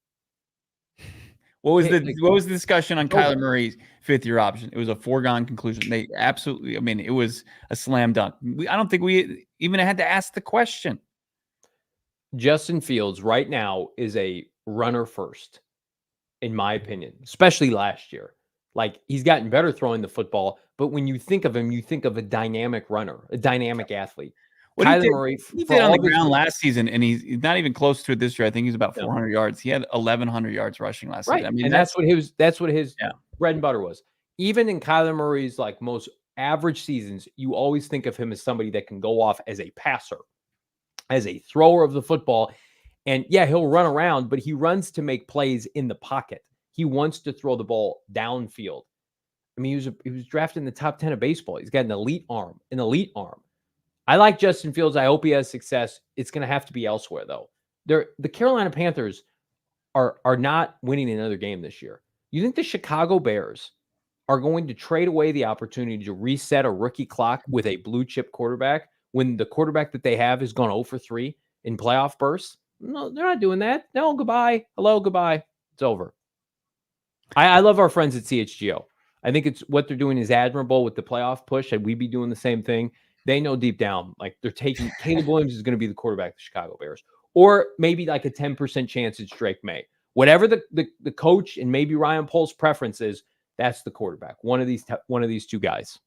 What was the discussion on Kyler Murray's 5th-year option? It was a foregone conclusion. They absolutely, I mean, it was a slam dunk. I don't think we even had to ask the question. Justin Fields right now is a runner first, in my opinion, especially last year. Like, he's gotten better throwing the football, but when you think of him, you think of a dynamic runner, a dynamic athlete. Kyler Murray, he did on the ground last season, and he's not even close to it this year. I think he's about 400 yards. He had 1,100 yards rushing last season. I mean, and that's what his bread and butter was. Even in Kyler Murray's like most average seasons, you always think of him as somebody that can go off as a passer, as a thrower of the football. And yeah, he'll run around, but he runs to make plays in the pocket. He wants to throw the ball downfield. I mean, he was drafted in the top 10 of baseball. He's got an elite arm. I like Justin Fields. I hope he has success. It's going to have to be elsewhere, though. The Carolina Panthers are not winning another game this year. You think the Chicago Bears are going to trade away the opportunity to reset a rookie clock with a blue chip quarterback when the quarterback that they have has gone 0 for 3 in playoff bursts? No, they're not doing that. No, goodbye. Hello, goodbye. It's over. I love our friends at CHGO. I think it's what they're doing is admirable with the playoff push. Should we be doing the same thing? They know deep down, like they're taking Caleb Williams is going to be the quarterback of the Chicago Bears, or maybe like a 10% chance it's Drake May. Whatever the coach and maybe Ryan Pohl's preference is, that's the quarterback. One of these two guys.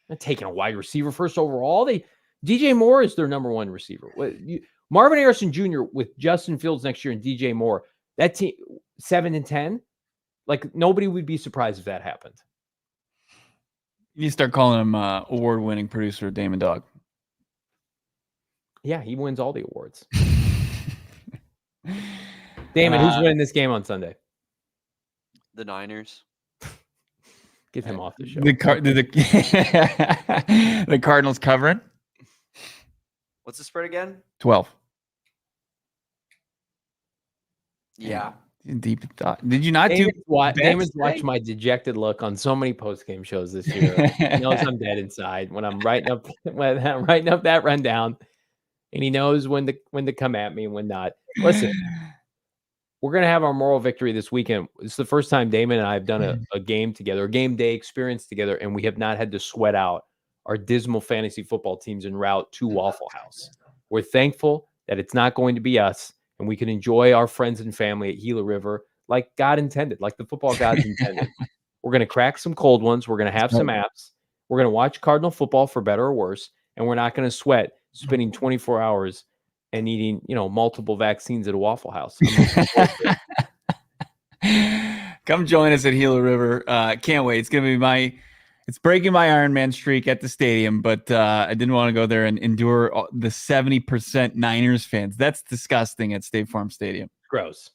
Not taking a wide receiver first overall. DJ Moore is their number 1 receiver. Marvin Harrison Jr. with Justin Fields next year and DJ Moore. That team 7-10. Like nobody would be surprised if that happened. You start calling him award-winning producer Damon Dog. Yeah, he wins all the awards. Damon, who's winning this game on Sunday? The Niners. Get him off the show. The Cardinals covering. What's the spread again? 12. Yeah. Deep thought. Did you not Damon's watched my dejected look on so many post-game shows this year. He knows I'm dead inside when I'm writing up that rundown, and he knows when to come at me and when not. Listen, we're gonna have our moral victory this weekend. It's the first time Damon and I have done a game together, a game day experience together, and we have not had to sweat out our dismal fantasy football teams en route to Waffle House. We're thankful that it's not going to be us. And we can enjoy our friends and family at Gila River like God intended, like the football gods intended. We're going to crack some cold ones. We're going to have some apps. We're going to watch Cardinal football for better or worse. And we're not going to sweat spending 24 hours and eating, multiple vaccines at a Waffle House. Come join us at Gila River. Can't wait. It's going to be it's breaking my Ironman streak at the stadium, but I didn't want to go there and endure the 70% Niners fans. That's disgusting at State Farm Stadium. Gross.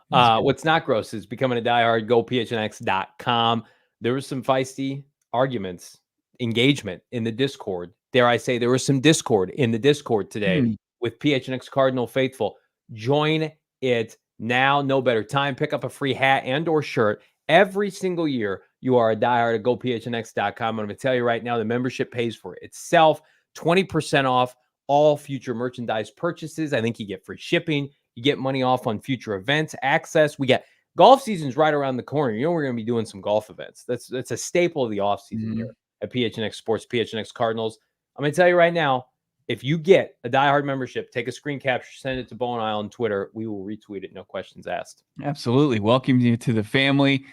What's not gross is becoming a diehard. Go PHNX.com. There was some feisty arguments, engagement in the Discord. Dare I say there was some discord in the Discord today with PHNX Cardinal faithful. Join it now. No better time. Pick up a free hat and or shirt every single year. You are a diehard at GoPHNX.com. I'm going to tell you right now, the membership pays for itself. 20% off all future merchandise purchases. I think you get free shipping. You get money off on future events, access. We get golf season's right around the corner. We're going to be doing some golf events. That's a staple of the off season here at PHNX Sports, PHNX Cardinals. I'm going to tell you right now, if you get a diehard membership, take a screen capture, send it to Bo and I on Twitter. We will retweet it. No questions asked. Absolutely. Welcome you to the family.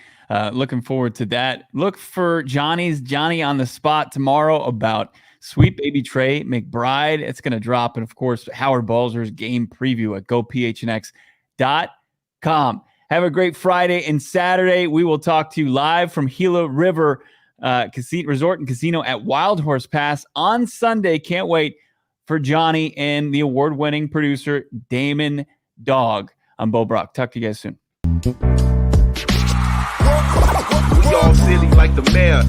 Looking forward to that. Look for Johnny on the spot tomorrow about Sweet Baby Trey McBride. It's going to drop. And of course, Howard Balzer's game preview at GoPHNX.com. Have a great Friday and Saturday. We will talk to you live from Gila River Resort and Casino at Wild Horse Pass on Sunday. Can't wait for Johnny and the award-winning producer, Damon Dog. I'm Bo Brock. Talk to you guys soon. We all silly like the mayor.